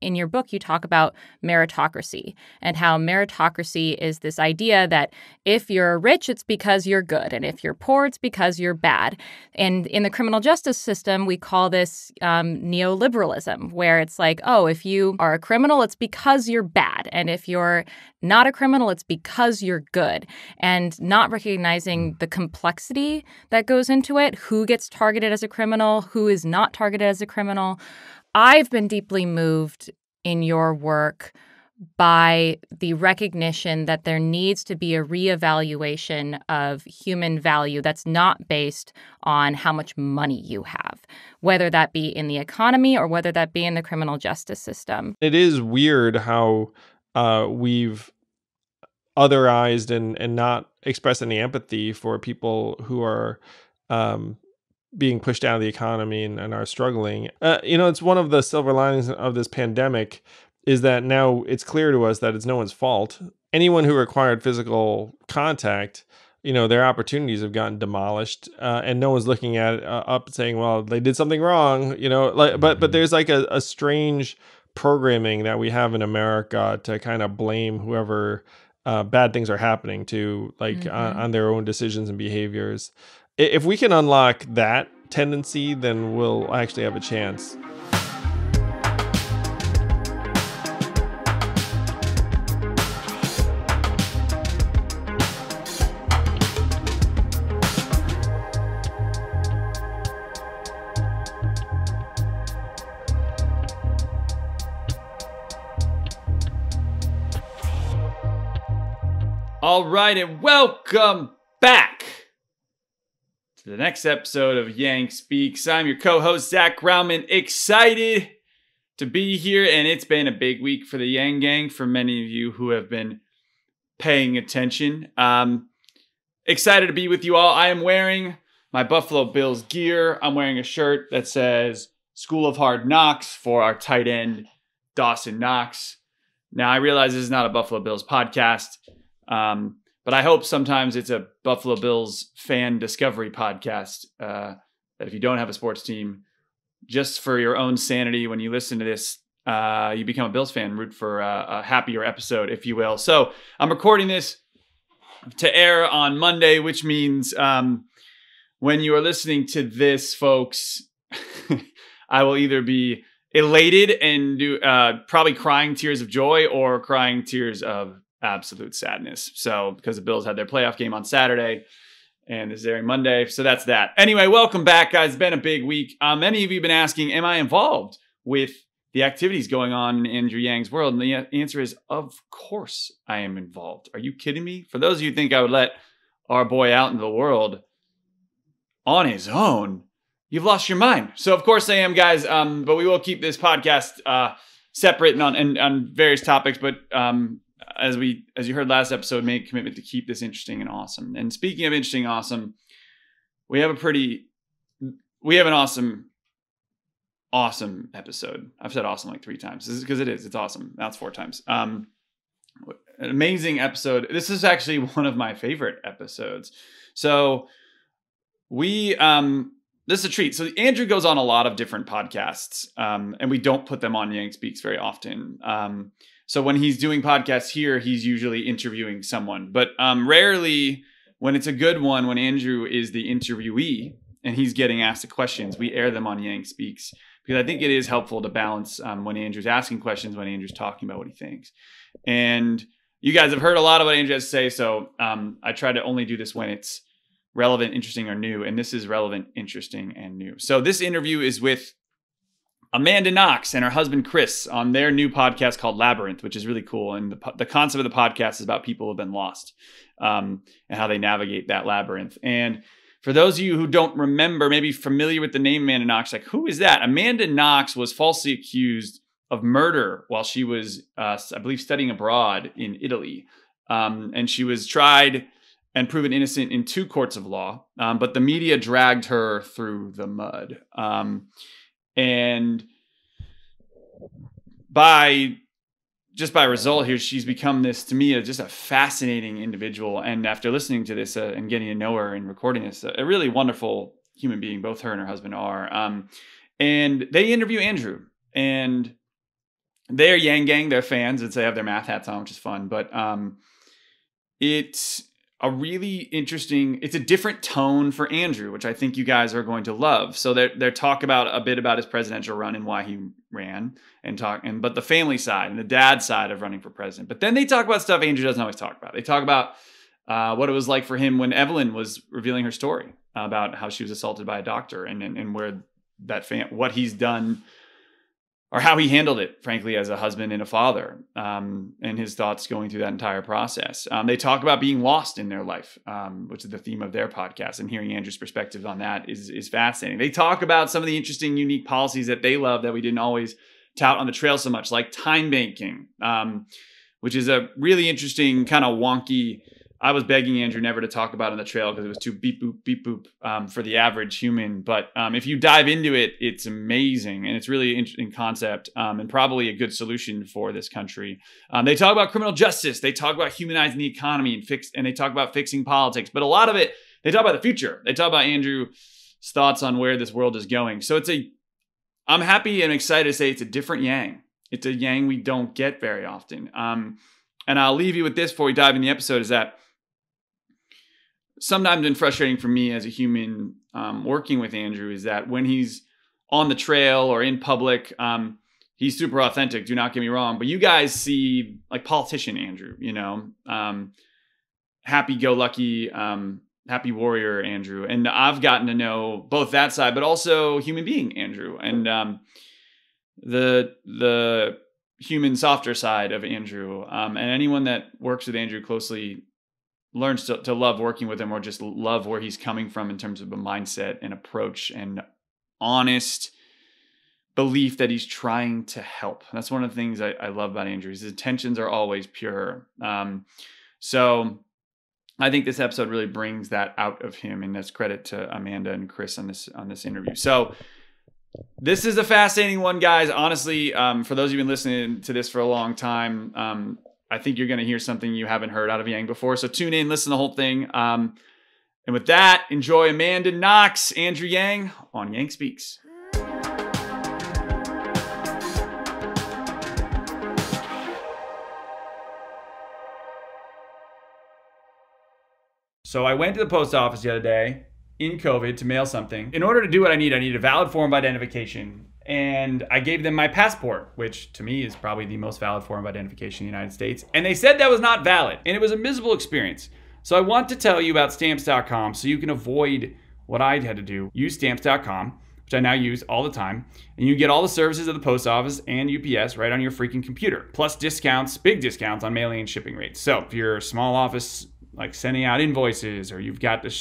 in your book, you talk about meritocracy and how meritocracy is this idea that if you're rich, it's because you're good. And if you're poor, it's because you're bad. And in the criminal justice system, we call this Neo-Liberalism, where it's like, oh, if you are a criminal, it's because you're bad. And if you're not a criminal, it's because you're good. And not recognizing the complexity that goes into it, who gets targeted as a criminal, who is not targeted as a criminal. I've been deeply moved in your work by the recognition that there needs to be a reevaluation of human value that's not based on how much money you have, whether that be in the economy or whether that be in the criminal justice system. It is weird how we've otherized and not expressed any empathy for people who are being pushed out of the economy and are struggling. It's one of the silver linings of this pandemic is that now it's clear to us that it's no one's fault. Anyone who required physical contact, their opportunities have gotten demolished, and no one's looking at up saying, well, they did something wrong, but there's like a strange programming that we have in America to kind of blame whoever bad things are happening to, on their own decisions and behaviors. If we can unlock that tendency, then we'll actually have a chance. All right, and welcome back to the next episode of Yang Speaks. I'm your co-host, Zach Grauman, excited to be here, and it's been a big week for the Yang Gang for many of you who have been paying attention. Excited to be with you all. I am wearing my Buffalo Bills gear. I'm wearing a shirt that says School of Hard Knocks for our tight end, Dawson Knox. Now, I realize this is not a Buffalo Bills podcast, but I hope sometimes it's a Buffalo Bills fan discovery podcast, that if you don't have a sports team, just for your own sanity, when you listen to this, you become a Bills fan, root for a happier episode, if you will. So I'm recording this to air on Monday, which means when you are listening to this, folks, I will either be elated and do probably crying tears of joy or crying tears of absolute sadness. So because the Bills had their playoff game on Saturday and this is airing Monday. So that's that. Anyway, welcome back, guys. It's been a big week. Many of you have been asking, am I involved with the activities going on in Andrew Yang's world? And the answer is, of course I am involved. Are you kidding me? For those of you who think I would let our boy out into the world on his own, you've lost your mind. So of course I am, guys. But we will keep this podcast separate and on various topics. But as you heard last episode, made a commitment to keep this interesting and awesome. And speaking of interesting and awesome, we have an awesome episode. I've said awesome like 3 times. This is because it's awesome. Now it's 4 times. An amazing episode. This is actually one of my favorite episodes. So this is a treat. So Andrew goes on a lot of different podcasts, and we don't put them on Yang Speaks very often. So when he's doing podcasts here, he's usually interviewing someone, but rarely when it's a good one, when Andrew is the interviewee and he's getting asked the questions, we air them on Yang Speaks, because I think it is helpful to balance when Andrew's asking questions, when Andrew's talking about what he thinks. And you guys have heard a lot of what Andrew has to say, so I try to only do this when it's relevant, interesting, or new, and this is relevant, interesting, and new. So this interview is with Amanda Knox and her husband Chris on their new podcast called Labyrinths, which is really cool. And the concept of the podcast is about people who have been lost, and how they navigate that labyrinth. And for those of you who don't remember, maybe familiar with the name Amanda Knox, like, who is that? Amanda Knox was falsely accused of murder while she was, I believe, studying abroad in Italy. And she was tried and proven innocent in 2 courts of law, but the media dragged her through the mud. And by result here, she's become this, to me, just a fascinating individual. And after listening to this and getting to know her and recording this, a really wonderful human being, both her and her husband are. And they interview Andrew. And they're Yang Gang, they're fans, and so they have their math hats on, which is fun. But it's a really interesting, it's a different tone for Andrew, which I think you guys are going to love. So they're talk about a bit about his presidential run and why he ran, but the family side and the dad side of running for president. But then they talk about stuff Andrew doesn't always talk about. They talk about what it was like for him when Evelyn was revealing her story about how she was assaulted by a doctor, and where what he's done, or how he handled it, frankly, as a husband and a father, and his thoughts going through that entire process. They talk about being lost in their life, which is the theme of their podcast, and hearing Andrew's perspective on that is fascinating. They talk about some of the interesting, unique policies that they love that we didn't always tout on the trail so much, like time banking, which is a really interesting kind of wonky. I was begging Andrew never to talk about on the trail because it was too beep boop for the average human. But if you dive into it, it's amazing, and it's really interesting concept, and probably a good solution for this country. They talk about criminal justice. They talk about humanizing the economy and they talk about fixing politics. But a lot of it, they talk about the future. They talk about Andrew's thoughts on where this world is going. So I'm happy and excited to say it's a different Yang. It's a Yang we don't get very often. And I'll leave you with this before we dive in the episode, is that sometimes been frustrating for me as a human working with Andrew is that when he's on the trail or in public, he's super authentic. Do not get me wrong. But you guys see like politician Andrew, happy-go-lucky, happy warrior Andrew. And I've gotten to know both that side, but also human being Andrew. And the human softer side of Andrew. And anyone that works with Andrew closely learns to love working with him, or just love where he's coming from in terms of a mindset and approach and honest belief that he's trying to help. And that's one of the things I love about Andrew. His intentions are always pure. So I think this episode really brings that out of him, and that's credit to Amanda and Chris on this interview. So this is a fascinating one, guys. Honestly, for those of you who've been listening to this for a long time, I think you're going to hear something you haven't heard out of Yang before. So tune in, listen to the whole thing. And with that, enjoy Amanda Knox, Andrew Yang on Yang Speaks. So I went to the post office the other day in COVID to mail something. In order to do what I need a valid form of identification. And I gave them my passport, which to me is probably the most valid form of identification in the United States. And they said that was not valid. And it was a miserable experience. So I want to tell you about Stamps.com so you can avoid what I had to do. Use Stamps.com, which I now use all the time. And you get all the services of the post office and UPS right on your freaking computer. Plus discounts, big discounts on mailing and shipping rates. So if you're a small office, like sending out invoices, or you've got to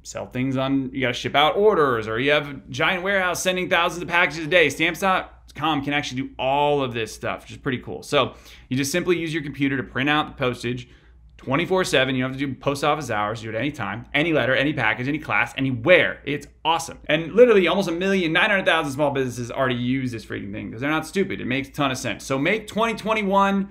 sell things you got to ship out orders, or you have a giant warehouse sending thousands of packages a day, Stamps.com can actually do all of this stuff, which is pretty cool. So you just simply use your computer to print out the postage 24/7. You don't have to do post office hours. You do it anytime, any letter, any package, any class, anywhere. It's awesome. And literally almost 1,900,000 small businesses already use this freaking thing because they're not stupid. It makes a ton of sense. So make 2021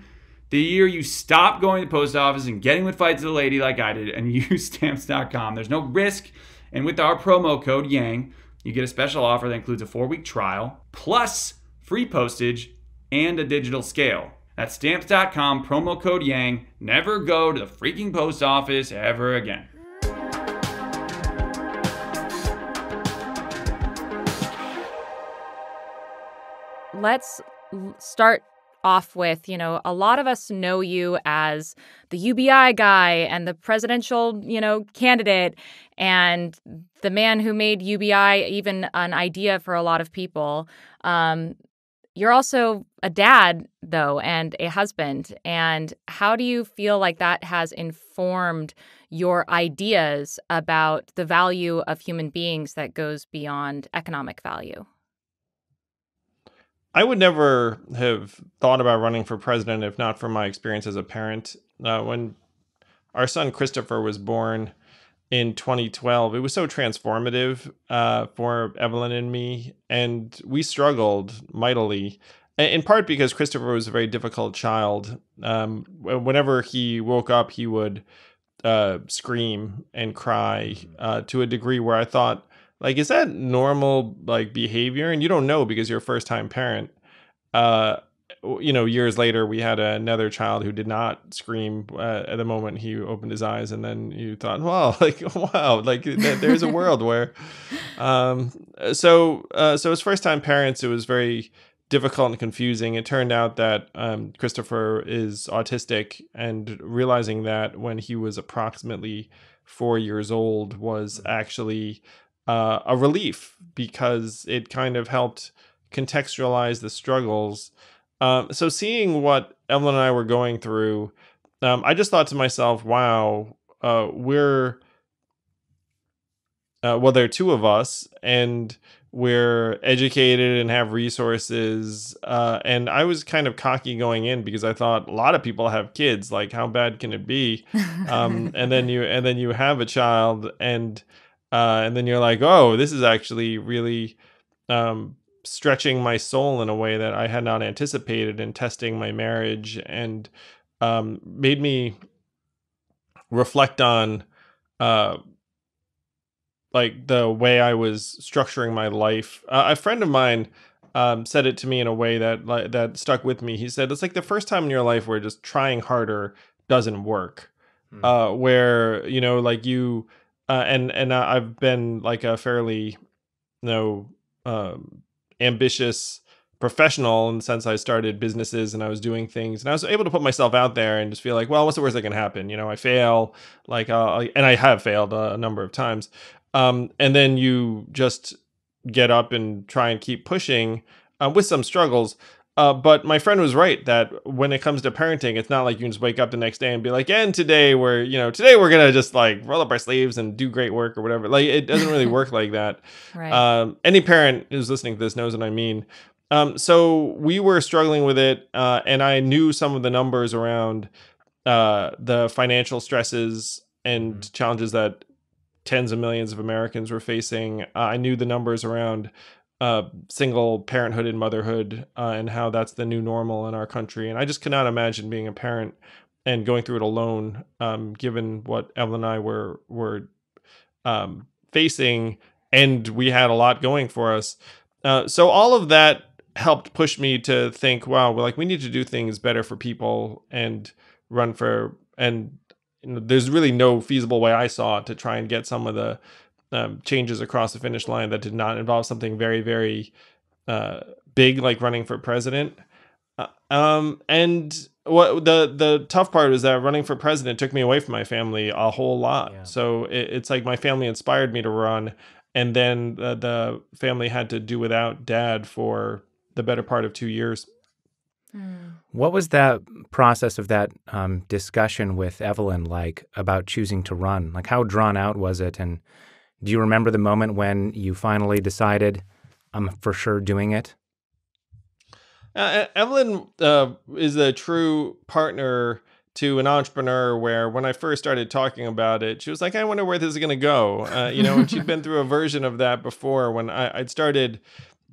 the year you stop going to the post office and getting with fights with a lady like I did, and use Stamps.com. There's no risk. And with our promo code YANG, you get a special offer that includes a 4-week trial, plus free postage and a digital scale. That's Stamps.com, promo code YANG. Never go to the freaking post office ever again. Let's start off with, a lot of us know you as the UBI guy and the presidential, candidate, and the man who made UBI even an idea for a lot of people. You're also a dad, though, and a husband. And how do you feel like that has informed your ideas about the value of human beings that goes beyond economic value? I would never have thought about running for president if not for my experience as a parent. When our son Christopher was born in 2012, it was so transformative for Evelyn and me, and we struggled mightily, in part because Christopher was a very difficult child. Whenever he woke up, he would scream and cry to a degree where I thought, is that normal behavior? And you don't know because you're a first time parent. years later, we had another child who did not scream at the moment he opened his eyes. And then you thought, wow, there's a world where, so as first time parents, it was very difficult and confusing. It turned out that Christopher is autistic, and realizing that when he was approximately 4 years old was actually a relief, because it kind of helped contextualize the struggles. So seeing what Evelyn and I were going through, I just thought to myself, wow, there are two of us, and we're educated and have resources. And I was kind of cocky going in, because I thought a lot of people have kids. Like, how bad can it be? And then you have a child, and then you're like, oh, this is actually really stretching my soul in a way that I had not anticipated, and testing my marriage, and made me reflect on like the way I was structuring my life. A friend of mine said it to me in a way that stuck with me. He said, it's like the first time in your life where just trying harder doesn't work. Where, like you, and I've been like a fairly, ambitious professional, in the sense I started businesses and I was doing things, and I was able to put myself out there and just feel like, well, what's the worst that can happen? I fail, and I have failed a number of times. And then you just get up and try and keep pushing with some struggles. But my friend was right that when it comes to parenting, it's not like you can just wake up the next day and be like, and today we're going to just like roll up our sleeves and do great work or whatever. Like, it doesn't really work like that. Right. Any parent who's listening to this knows what I mean. So we were struggling with it. And I knew some of the numbers around the financial stresses and challenges that tens of millions of Americans were facing. I knew the numbers around single parenthood and motherhood, and how that's the new normal in our country. And I just could not imagine being a parent and going through it alone, given what Evelyn and I were facing, and we had a lot going for us. So all of that helped push me to think, wow, we need to do things better for people, and run for, and there's really no feasible way I saw to try and get some of the changes across the finish line that did not involve something very, very big, like running for president. And what the tough part is that running for president took me away from my family a whole lot. Yeah. So it's like my family inspired me to run, and then the family had to do without dad for the better part of 2 years. What was that process of that discussion with Evelyn like about choosing to run? Like, how drawn out was it? And do you remember the moment when you finally decided, I'm for sure doing it? Evelyn is a true partner to an entrepreneur, where when I first started talking about it, she was like, I wonder where this is going to go. And she'd been through a version of that before, when I'd started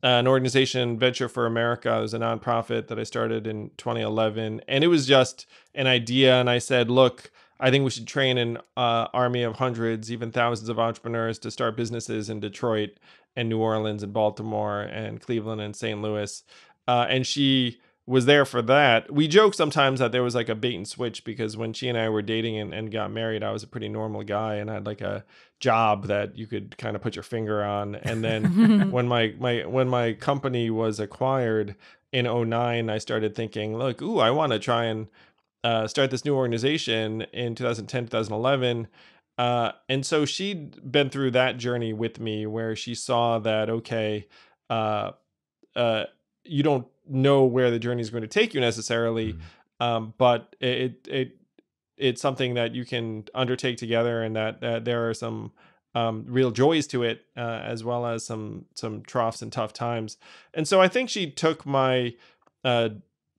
an organization, Venture for America. It was a nonprofit that I started in 2011. And it was just an idea. And I said, look, I think we should train an army of hundreds, even thousands of entrepreneurs to start businesses in Detroit and New Orleans and Baltimore and Cleveland and St. Louis. And she was there for that. We joke sometimes that there was like a bait and switch, because when she and I were dating and got married, I was a pretty normal guy and I had like a job that you could kind of put your finger on. And then when my company was acquired in 2009, I started thinking, look, I want to try and start this new organization in 2010, 2011. And so she'd been through that journey with me, where she saw that, okay, you don't know where the journey is going to take you necessarily, but it's something that you can undertake together, and that there are some real joys to it, as well as some troughs and tough times. And so I think she took my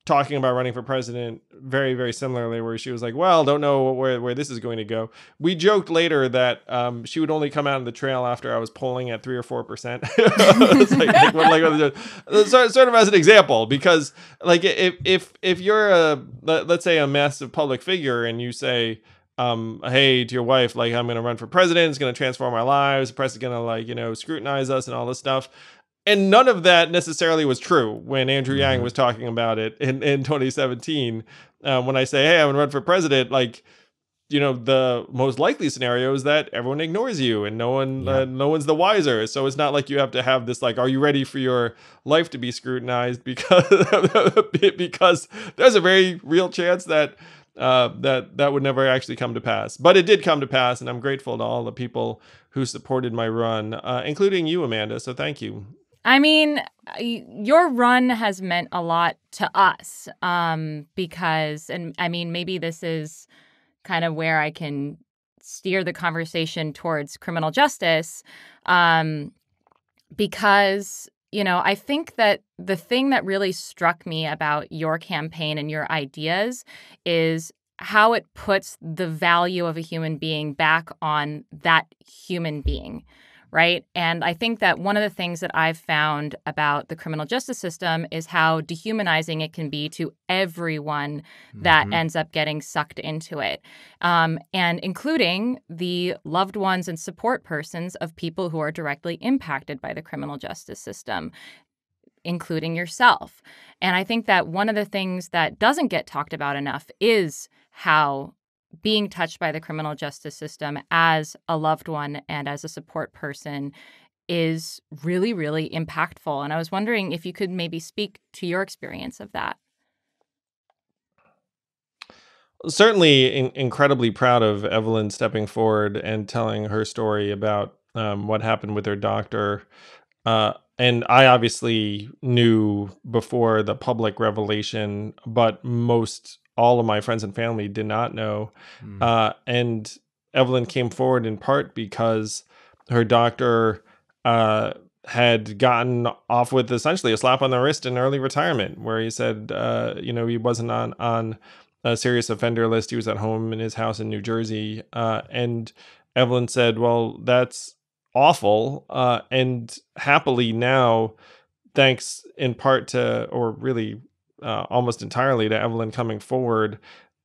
talking about running for president very, very similarly, where she was like, well, don't know where this is going to go. We joked later that she would only come out on the trail after I was polling at 3 or 4%. Sort of as an example, because like if you're let's say a massive public figure, and you say, hey, to your wife, like, I'm going to run for president, it's going to transform our lives, the press is going to scrutinize us and all this stuff. and none of that necessarily was true when Andrew Yang was talking about it in 2017. When I say, hey, I'm going to run for president, like, the most likely scenario is that everyone ignores you and no one's the wiser. So it's not like you have to have this, like, are you ready for your life to be scrutinized? Because because there's a very real chance that that would never actually come to pass. But it did come to pass, and I'm grateful to all the people who supported my run, including you, Amanda. So thank you. I mean, your run has meant a lot to us because, and I mean, maybe this is kind of where I can steer the conversation towards criminal justice, because, I think that the thing that really struck me about your campaign and your ideas is how it puts the value of a human being back on that human being, right? And I think that one of the things that I've found about the criminal justice system is how dehumanizing it can be to everyone that ends up getting sucked into it, and including the loved ones and support persons of people who are directly impacted by the criminal justice system, including yourself. And I think that one of the things that doesn't get talked about enough is how being touched by the criminal justice system as a loved one and as a support person is really, really impactful. And I was wondering if you could maybe speak to your experience of that. Certainly incredibly proud of Evelyn stepping forward and telling her story about what happened with her doctor. And I obviously knew before the public revelation, but all of my friends and family did not know. And Evelyn came forward in part because her doctor had gotten off with essentially a slap on the wrist in early retirement, where he said, he wasn't on a serious offender list. He was at home in his house in New Jersey. And Evelyn said, well, that's awful. And happily now, thanks in part to, or really almost entirely to Evelyn coming forward,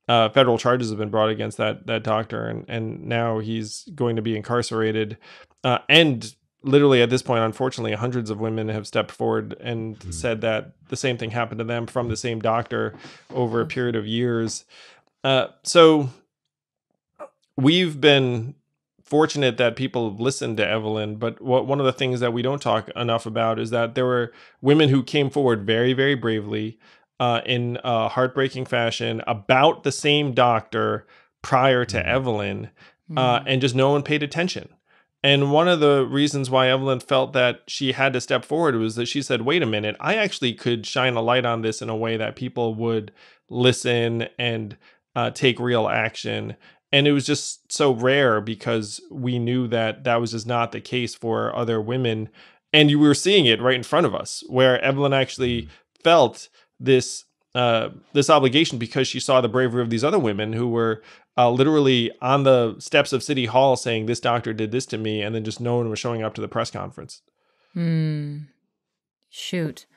federal charges have been brought against that doctor, and now he's going to be incarcerated. And literally at this point, unfortunately, hundreds of women have stepped forward and said that the same thing happened to them from the same doctor over a period of years. So we've been fortunate that people have listened to Evelyn, but one of the things that we don't talk enough about is that there were women who came forward very, very bravely in a heartbreaking fashion about the same doctor prior to Evelyn, and just no one paid attention. And one of the reasons why Evelyn felt that she had to step forward was that she said, wait a minute, I actually could shine a light on this in a way that people would listen and take real action. And it was just so rare because we knew that that was just not the case for other women. And you were seeing it right in front of us, where Evelyn actually felt this obligation because she saw the bravery of these other women who were literally on the steps of City Hall saying, this doctor did this to me, and then just no one was showing up to the press conference. Shoot.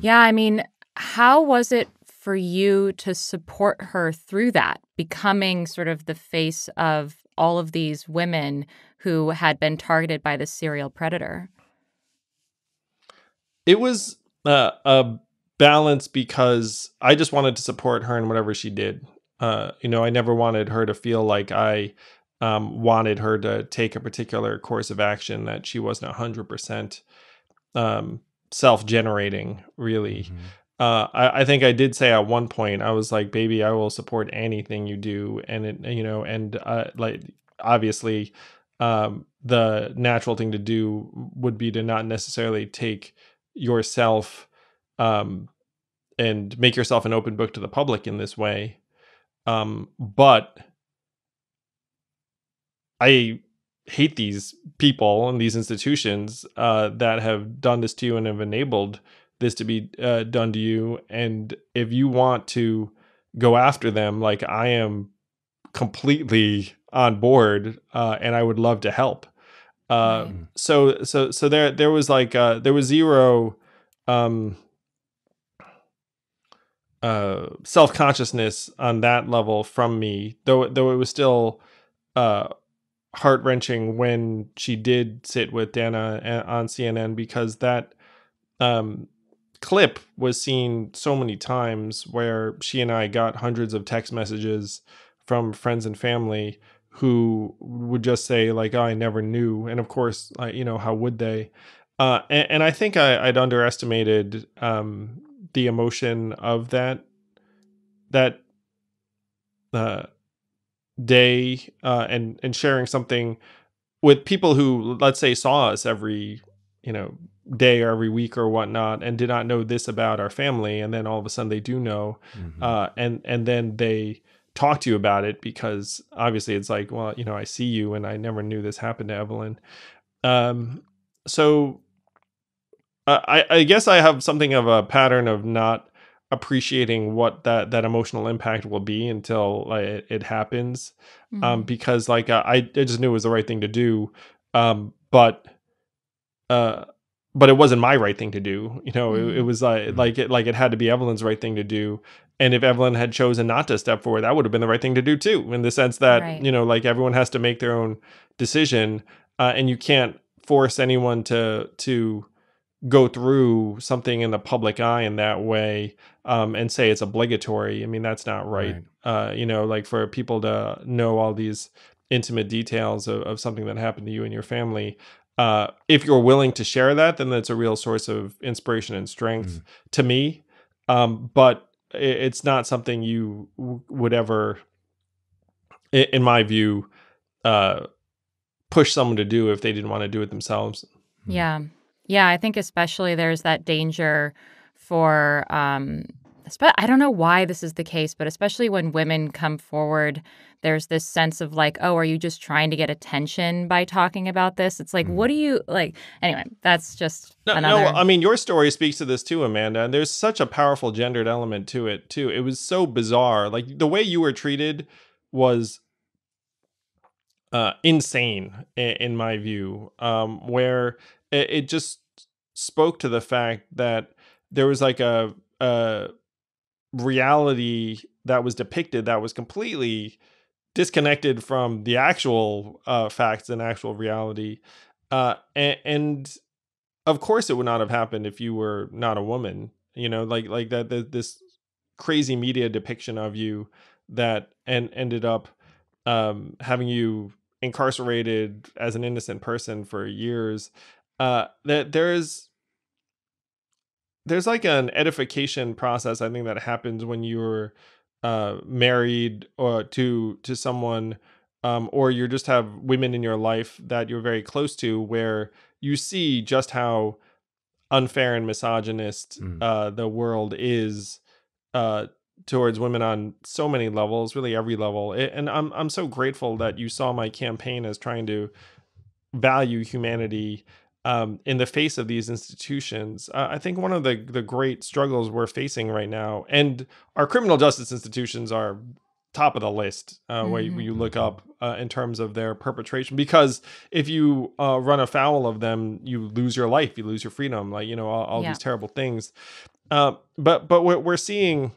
Yeah, I mean, how was it for you to support her through that, becoming sort of the face of all of these women who had been targeted by this serial predator? It was a balance because I just wanted to support her in whatever she did. I never wanted her to feel like I wanted her to take a particular course of action that she wasn't 100% self-generating, really. I think I did say at one point, I was like, baby, I will support anything you do. And like, obviously, the natural thing to do would be to not necessarily take yourself and make yourself an open book to the public in this way. But I hate these people and these institutions that have done this to you and have enabled this to be done to you. And if you want to go after them, like, I am completely on board, and I would love to help. So there was like there was zero self-consciousness on that level from me, though it was still heart-wrenching when she did sit with Dana on CNN, because that clip was seen so many times, where she and I got hundreds of text messages from friends and family who would just say like, "Oh, I never knew," and of course, how would they? And I think I'd underestimated the emotion of that uh, day, and sharing something with people who, let's say, saw us every day or every week or whatnot, and did not know this about our family, and then all of a sudden they do know, and then they talk to you about it, because obviously it's like, well, I see you, and I never knew this happened to Evelyn. So I guess I have something of a pattern of not appreciating what that emotional impact will be until it happens, because like I just knew it was the right thing to do, but uh, but it wasn't my right thing to do. It was it had to be Evelyn's right thing to do. And if Evelyn had chosen not to step forward, that would have been the right thing to do too, in the sense that, Right. like everyone has to make their own decision, and you can't force anyone to go through something in the public eye in that way, and say it's obligatory. I mean, that's not right. Like for people to know all these intimate details of something that happened to you and your family. If you're willing to share that, then that's a real source of inspiration and strength to me. But it's not something you would ever, in my view, push someone to do if they didn't want to do it themselves. Yeah. Yeah, I think especially there's that danger for, I don't know why this is the case, but especially when women come forward, there's this sense of like, oh, are you just trying to get attention by talking about this? It's like, what do you like? Anyway, that's just another. No, I mean, your story speaks to this too, Amanda. And there's such a powerful gendered element to it too. It was so bizarre. Like the way you were treated was insane in my view, where it just spoke to the fact that there was like a reality that was depicted that was completely disconnected from the actual facts and actual reality. And of course it would not have happened if you were not a woman, like this crazy media depiction of you that ended up having you incarcerated as an innocent person for years. That there's like an edification process, I think, that happens when you're married or to someone, or you just have women in your life that you're very close to, where you see just how unfair and misogynist the world is towards women on so many levels, really every level. And I'm so grateful that you saw my campaign as trying to value humanity in the face of these institutions. I think one of the great struggles we're facing right now, and our criminal justice institutions are top of the list where you look up in terms of their perpetration, because if you run afoul of them, you lose your life, you lose your freedom, like all these terrible things. But we're seeing,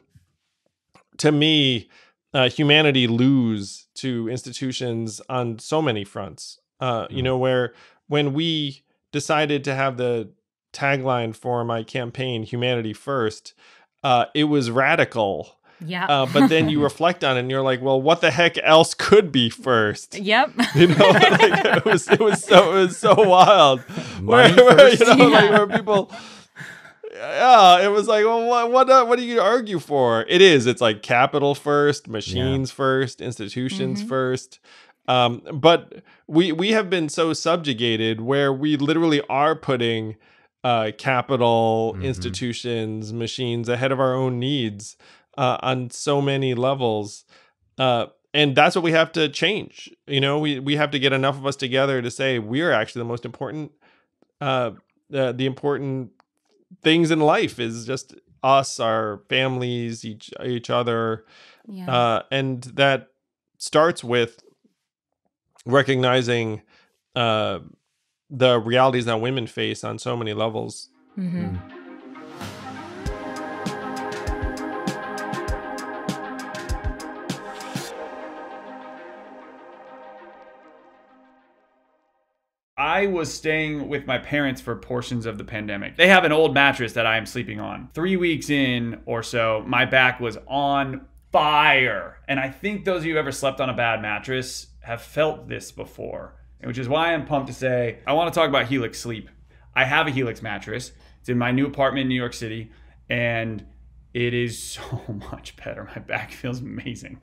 to me, humanity lose to institutions on so many fronts. Where when we decided to have the tagline for my campaign, "Humanity First," it was radical. Yeah. But then you reflect on it and you're like, well, what the heck else could be first? Yep. It was so wild. Money first? Where people, it was like, well, what are you gonna argue for? It's like capital first, machines first, institutions first. But we have been so subjugated where we literally are putting capital, institutions, machines ahead of our own needs on so many levels. And that's what we have to change. We have to get enough of us together to say we are actually the most important, the important things in life is just us, our families, each other. And that starts with recognizing the realities that women face on so many levels. I was staying with my parents for portions of the pandemic. They have an old mattress that I am sleeping on. 3 weeks in or so, my back was on fire. And I think those of you who ever slept on a bad mattress have felt this before, which is why I'm pumped to say I want to talk about Helix Sleep. I have a Helix mattress. It's in my new apartment in New York City, and it is so much better. My back feels amazing.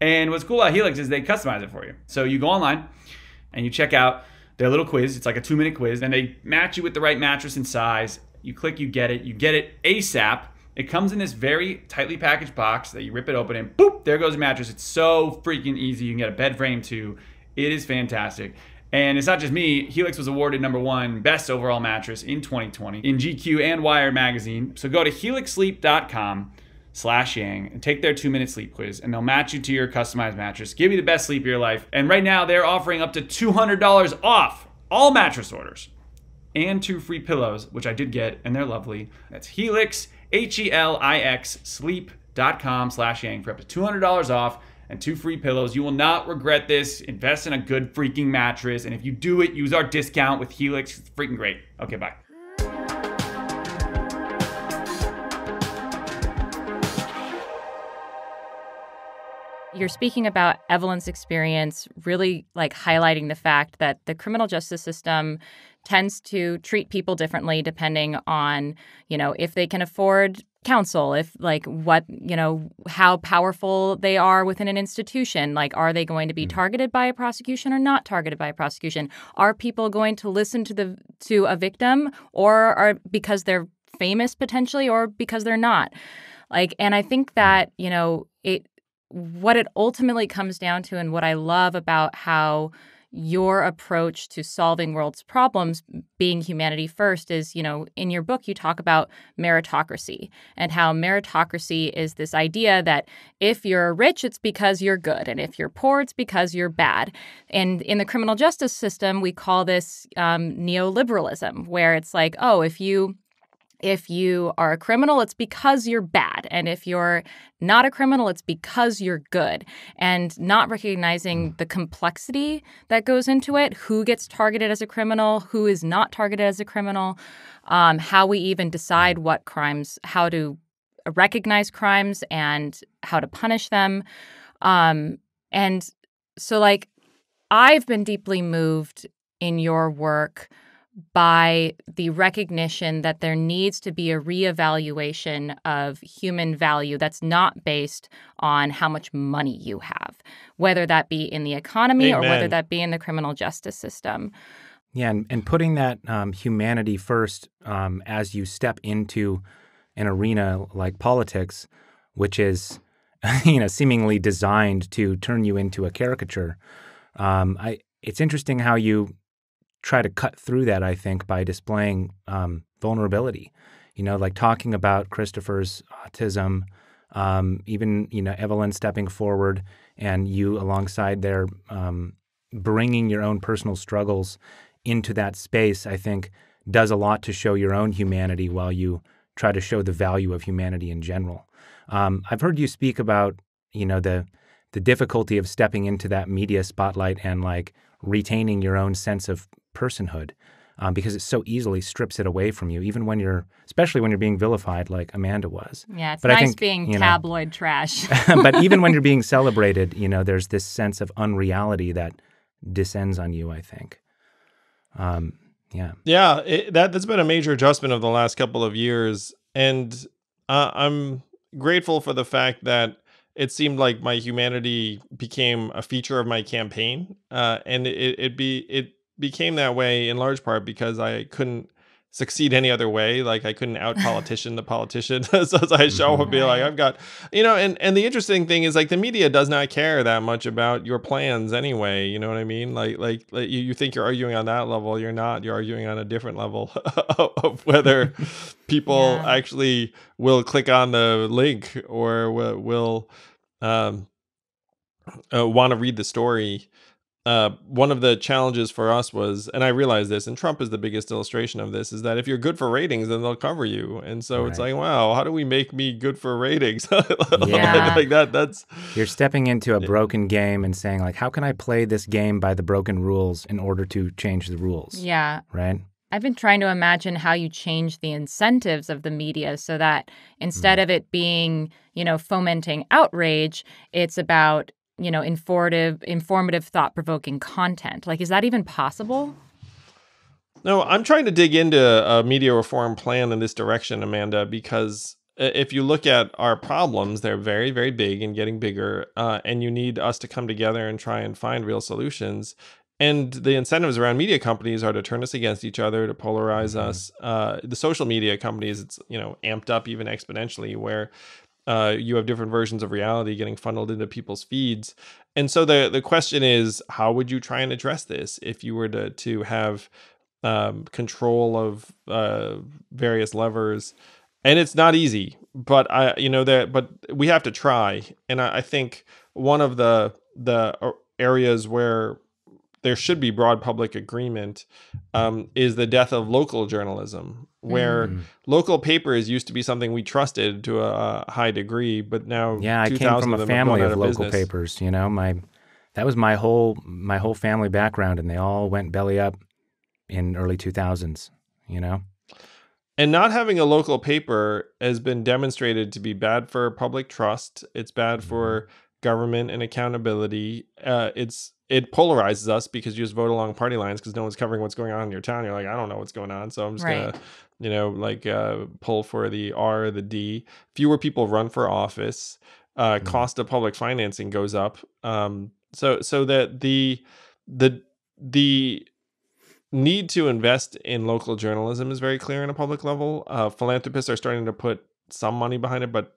And what's cool about Helix is they customize it for you. So you go online and you check out their little quiz. It's like a 2-minute quiz, and they match you with the right mattress and size. You click, you get it. You get it ASAP. It comes in this very tightly packaged box that you rip it open and boop, there goes the mattress. It's so freaking easy. You can get a bed frame too. It is fantastic. And it's not just me. Helix was awarded #1 best overall mattress in 2020 in GQ and Wired magazine. So go to helixsleep.com/yang and take their 2-minute sleep quiz, and they'll match you to your customized mattress, give you the best sleep of your life. And right now they're offering up to $200 off all mattress orders and 2 free pillows, which I did get, and they're lovely. That's Helix, HELIX, sleep.com/yang for up to $200 off and 2 free pillows. You will not regret this. Invest in a good freaking mattress. And if you do it, use our discount with Helix. It's freaking great. Okay, bye. You're speaking about Evelyn's experience, really like highlighting the fact that the criminal justice system tends to treat people differently depending on, if they can afford counsel, if like what, how powerful they are within an institution. Like, are they going to be targeted by a prosecution or not targeted by a prosecution? Are people going to listen to a victim, or are because they're famous potentially, or because they're not? Like, and I think that, what it ultimately comes down to, and what I love about how your approach to solving world's problems being humanity first is, in your book, you talk about meritocracy, and how meritocracy is this idea that if you're rich, it's because you're good. And if you're poor, it's because you're bad. And in the criminal justice system, we call this Neo-Liberalism, where it's like, oh, if you are a criminal, it's because you're bad. And if you're not a criminal, it's because you're good. And not recognizing the complexity that goes into it, who gets targeted as a criminal, who is not targeted as a criminal, how we even decide what crimes, how to recognize crimes and how to punish them. And so, like, I've been deeply moved in your work by the recognition that there needs to be a reevaluation of human value that's not based on how much money you have, whether that be in the economy or whether that be in the criminal justice system. Yeah, and putting that humanity first as you step into an arena like politics, which is seemingly designed to turn you into a caricature. It's interesting how you try to cut through that, I think, by displaying vulnerability, like talking about Christopher's autism, even, Evelyn stepping forward and you alongside there bringing your own personal struggles into that space, I think does a lot to show your own humanity while you try to show the value of humanity in general. I've heard you speak about, the difficulty of stepping into that media spotlight and like retaining your own sense of personhood, because it so easily strips it away from you, even especially when you're being vilified like Amanda was. Yeah, it's nice being tabloid trash. But even when you're being celebrated, there's this sense of unreality that descends on you, I think. That's been a major adjustment of the last couple of years. And I'm grateful for the fact that it seemed like my humanity became a feature of my campaign. And it became that way in large part because I couldn't succeed any other way. Like, I couldn't out-politician the politician. So as I show up and be like, I've got, and the interesting thing is, like, the media does not care that much about your plans anyway. You know what I mean? Like you think you're arguing on that level. You're not. You're arguing on a different level of whether people actually will click on the link or will want to read the story. one of the challenges for us was, and I realized this, and Trump is the biggest illustration of this, is that if you're good for ratings, then they'll cover you. And so it's like, wow, how do we make me good for ratings? Yeah. Like that's You're stepping into a broken game and saying, like, how can I play this game by the broken rules in order to change the rules? Yeah. Right? I've been trying to imagine how you change the incentives of the media so that instead of it being, fomenting outrage, it's about, informative, thought-provoking content. Like, is that even possible? No, I'm trying to dig into a media reform plan in this direction, Amanda, because if you look at our problems, they're very, very big and getting bigger, and you need us to come together and try and find real solutions. And the incentives around media companies are to turn us against each other, to polarize us. The social media companies, it's amped up even exponentially, where you have different versions of reality getting funneled into people's feeds. And so the question is, how would you try and address this if you were to have control of various levers? And it's not easy, but but we have to try. And I think one of the areas where there should be broad public agreement is the death of local journalism, where local papers used to be something we trusted to a high degree, but now I came from a family of local papers. That was my whole family background, and they all went belly up in early 2000s. And not having a local paper has been demonstrated to be bad for public trust. It's bad for government and accountability. It polarizes us because you just vote along party lines because no one's covering what's going on in your town. You're like, I don't know what's going on, so I'm just gonna, pull for the R or the D. Fewer people run for office. Cost of public financing goes up. So that the need to invest in local journalism is very clear on a public level. Philanthropists are starting to put some money behind it, but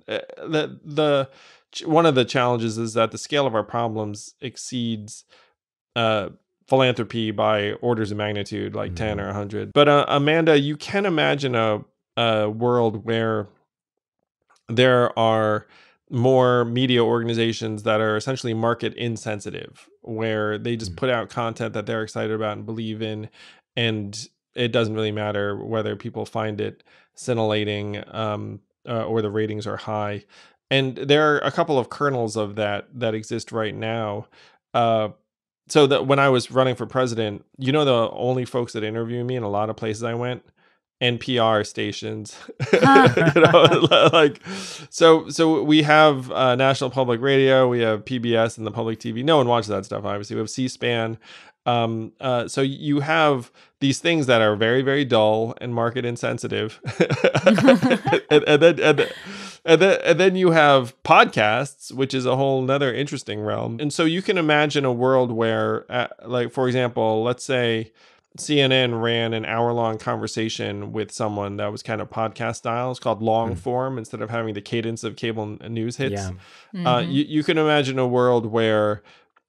one of the challenges is that the scale of our problems exceeds philanthropy by orders of magnitude, like 10 or 100. But Amanda, you can imagine a world where there are more media organizations that are essentially market insensitive, where they just put out content that they're excited about and believe in, and it doesn't really matter whether people find it scintillating or the ratings are high. And there are a couple of kernels of that exist right now. So that when I was running for president, the only folks that interview me in a lot of places I went, NPR stations. So we have National Public Radio, we have PBS and the public TV. No one watches that stuff, obviously. We have C-SPAN. So you have these things that are very, very dull and market insensitive. and then you have podcasts, which is a whole nother interesting realm. And so you can imagine a world where, like, for example, let's say CNN ran an hour-long conversation with someone that was kind of podcast style. It's called long form instead of having the cadence of cable news hits. Yeah. You can imagine a world where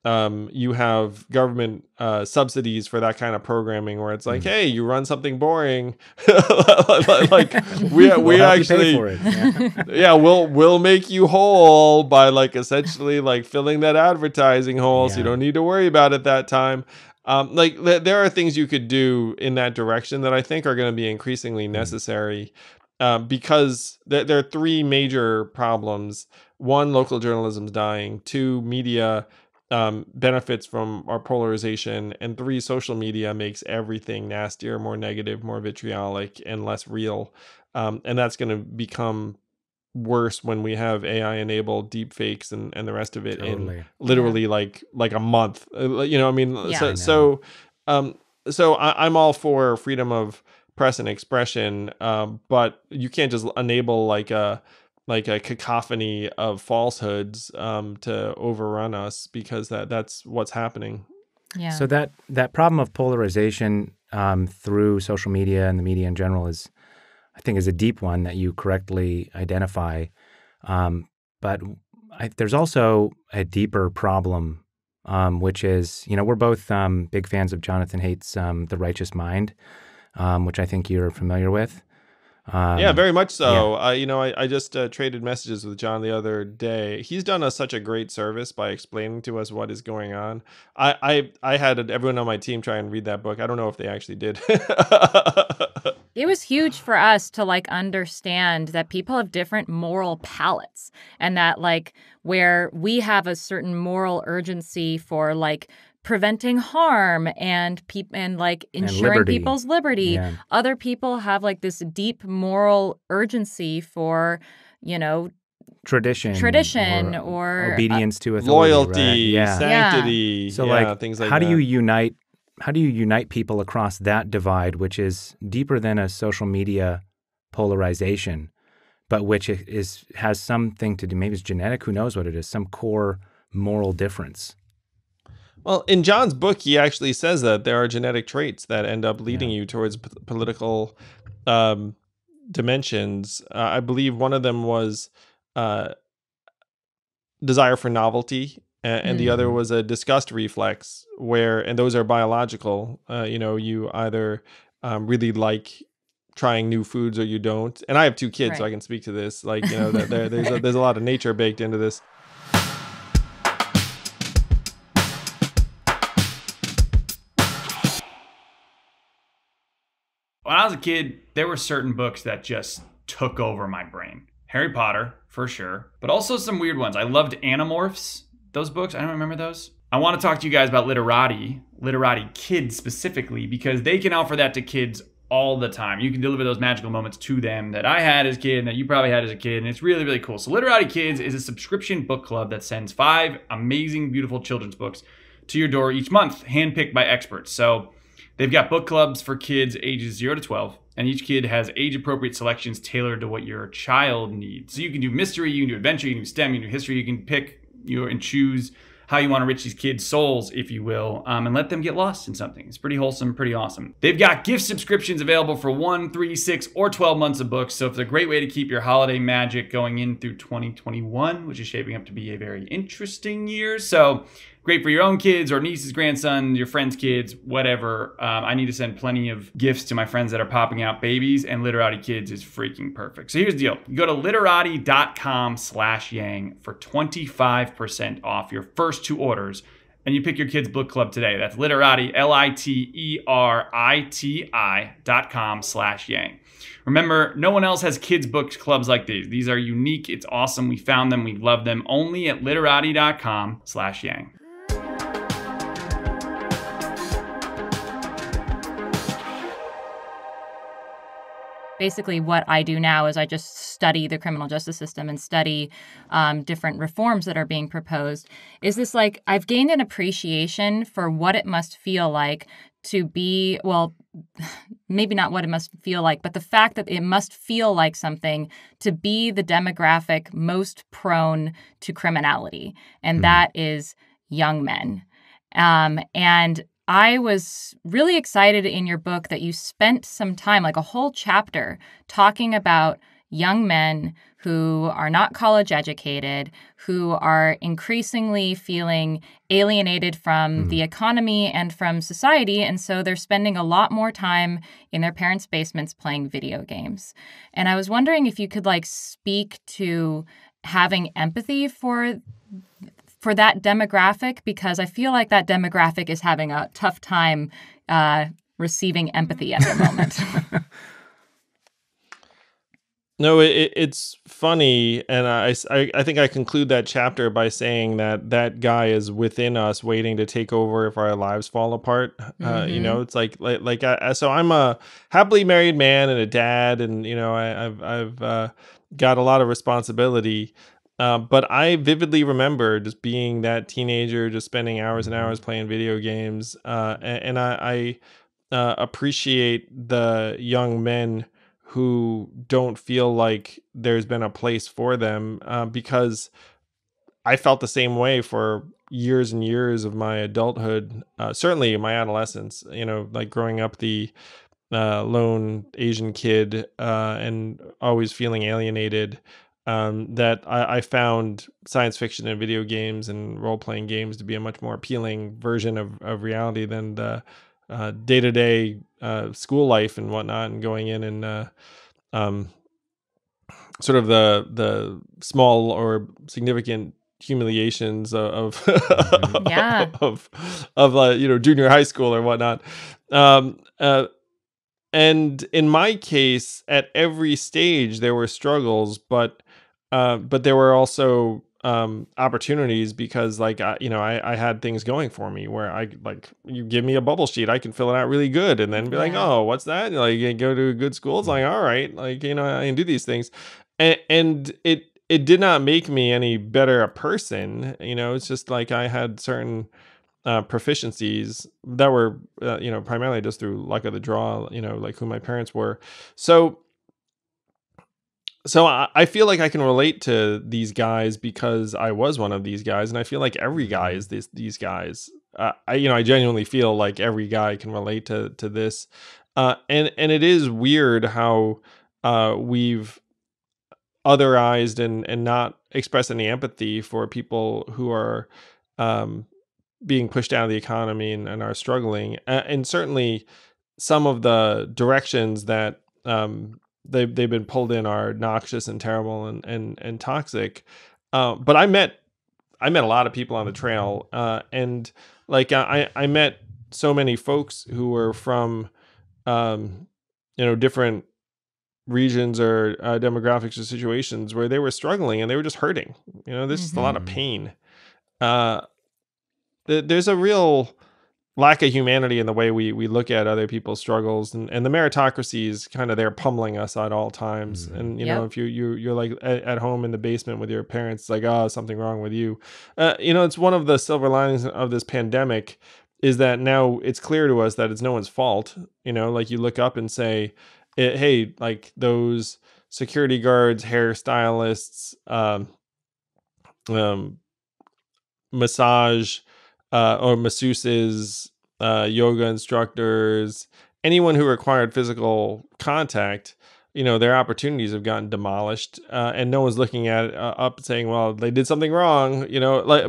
you have government subsidies for that kind of programming, where it's like, hey, you run something boring, like we actually, for it. We'll make you whole by essentially filling that advertising hole, so you don't need to worry about it that time. There are things you could do in that direction that I think are going to be increasingly necessary, because there are three major problems. One, local journalism's dying. Two, media benefits from our polarization. And three, social media makes everything nastier, more negative, more vitriolic, and less real. And that's going to become worse when we have AI enabled deep fakes and the rest of it in literally like a month. So I'm all for freedom of press and expression, but you can't just enable like a cacophony of falsehoods to overrun us, because that's what's happening. Yeah. So that problem of polarization through social media and the media in general is a deep one that you correctly identify. But there's also a deeper problem, which is, we're both big fans of Jonathan Haidt's The Righteous Mind, which I think you're familiar with. Yeah, very much so. I just traded messages with John the other day. He's done us such a great service by explaining to us what is going on. I had everyone on my team try and read that book. I don't know if they actually did. It was huge for us to like understand that people have different moral palettes, and that like where we have a certain moral urgency for like preventing harm and like ensuring liberty. people's liberty, Yeah. other people have like this deep moral urgency for, you know, tradition or obedience to authority, Loyalty, right? Yeah. sanctity, So yeah, like things like how that. do you unite people across that divide, which is deeper than a social media polarization, but which has something to do, maybe it's genetic, who knows what it is, some core moral difference. Well, in John's book, he actually says that there are genetic traits that end up leading you towards political dimensions. I believe one of them was desire for novelty, and the other was a disgust reflex, and those are biological. You either really like trying new foods or you don't. And I have 2 kids, so I Right. can speak to this. Like, that there's a lot of nature baked into this. When I was a kid, there were certain books that just took over my brain. Harry Potter, for sure, but also some weird ones. I loved Animorphs, those books. I don't remember those. I want to talk to you guys about literati kids specifically, because they can offer that to kids all the time. You can deliver those magical moments to them that I had as a kid and that you probably had as a kid, and it's really, really cool. So Literati Kids is a subscription book club that sends 5 amazing, beautiful children's books to your door each month, handpicked by experts. So they've got book clubs for kids ages 0 to 12, and each kid has age-appropriate selections tailored to what your child needs. So you can do mystery, you can do adventure, you can do STEM, you can do history, you can pick and choose how you want to enrich these kids' souls, if you will, and let them get lost in something. It's pretty wholesome, pretty awesome. They've got gift subscriptions available for 1, 3, 6, or 12 months of books, so it's a great way to keep your holiday magic going in through 2021, which is shaping up to be a very interesting year. So great for your own kids or nieces, grandsons, your friends' kids, whatever. I need to send plenty of gifts to my friends that are popping out babies, and Literati Kids is freaking perfect. So here's the deal. You go to literati.com/yang for 25% off your first 2 orders, and you pick your kids' book club today. That's Literati, LITERITI.com/yang. Remember, no one else has kids' book clubs like these. These are unique. It's awesome. We found them. We love them. Only at literati.com/yang. Basically, what I do now is I just study the criminal justice system and study different reforms that are being proposed. Is this like I've gained an appreciation for what it must feel like to be, well, maybe not what it must feel like, but the fact that it must feel like something to be the demographic most prone to criminality, and that is young men. And I was really excited in your book that you spent some time, like a whole chapter, talking about young men who are not college educated, who are increasingly feeling alienated from the economy and from society. And so they're spending a lot more time in their parents' basements playing video games. And I was wondering if you could like speak to having empathy for that demographic, because I feel like that demographic is having a tough time receiving empathy at the moment. No, it's funny, and I think I conclude that chapter by saying that guy is within us, waiting to take over if our lives fall apart. It's like so I'm a happily married man and a dad, and I've got a lot of responsibility. But I vividly remember just being that teenager, just spending hours and hours playing video games, and I appreciate the young men who don't feel like there's been a place for them, because I felt the same way for years and years of my adulthood, certainly in my adolescence, like growing up the lone Asian kid, and always feeling alienated, that I found science fiction and video games and role-playing games to be a much more appealing version of reality than the day-to-day school life and whatnot, and going in and sort of the small or significant humiliations of Yeah. of junior high school or whatnot. Um, uh, and in my case, at every stage there were struggles, but there were also opportunities because I had things going for me where you give me a bubble sheet, I can fill it out really good and then be like, Yeah. oh, what's that? Like, you go to a good school. It's like, all right, I can do these things. And it did not make me any better a person. It's just like I had certain proficiencies that were primarily just through luck of the draw, like who my parents were. So I feel like I can relate to these guys because I was one of these guys, and I feel like every guy is these guys. I genuinely feel like every guy can relate to this, and it is weird how we've otherized and not expressed any empathy for people who are um, being pushed out of the economy and are struggling, and certainly some of the directions that they've been pulled in are noxious and terrible and toxic. But I met a lot of people on the trail, and I met so many folks who were from different regions or demographics or situations where they were struggling and they were just hurting. There's just a lot of pain. Uh, there's a real lack of humanity in the way we look at other people's struggles, and the meritocracy is kind of there pummeling us at all times. And Yep. if you're like at home in the basement with your parents, it's like, oh, something wrong with you. It's one of the silver linings of this pandemic is that now it's clear to us that it's no one's fault. Like you look up and say, hey, like those security guards, hairstylists, um, massage or masseuses, yoga instructors, anyone who required physical contact, their opportunities have gotten demolished, and no one's looking at up saying, well, they did something wrong,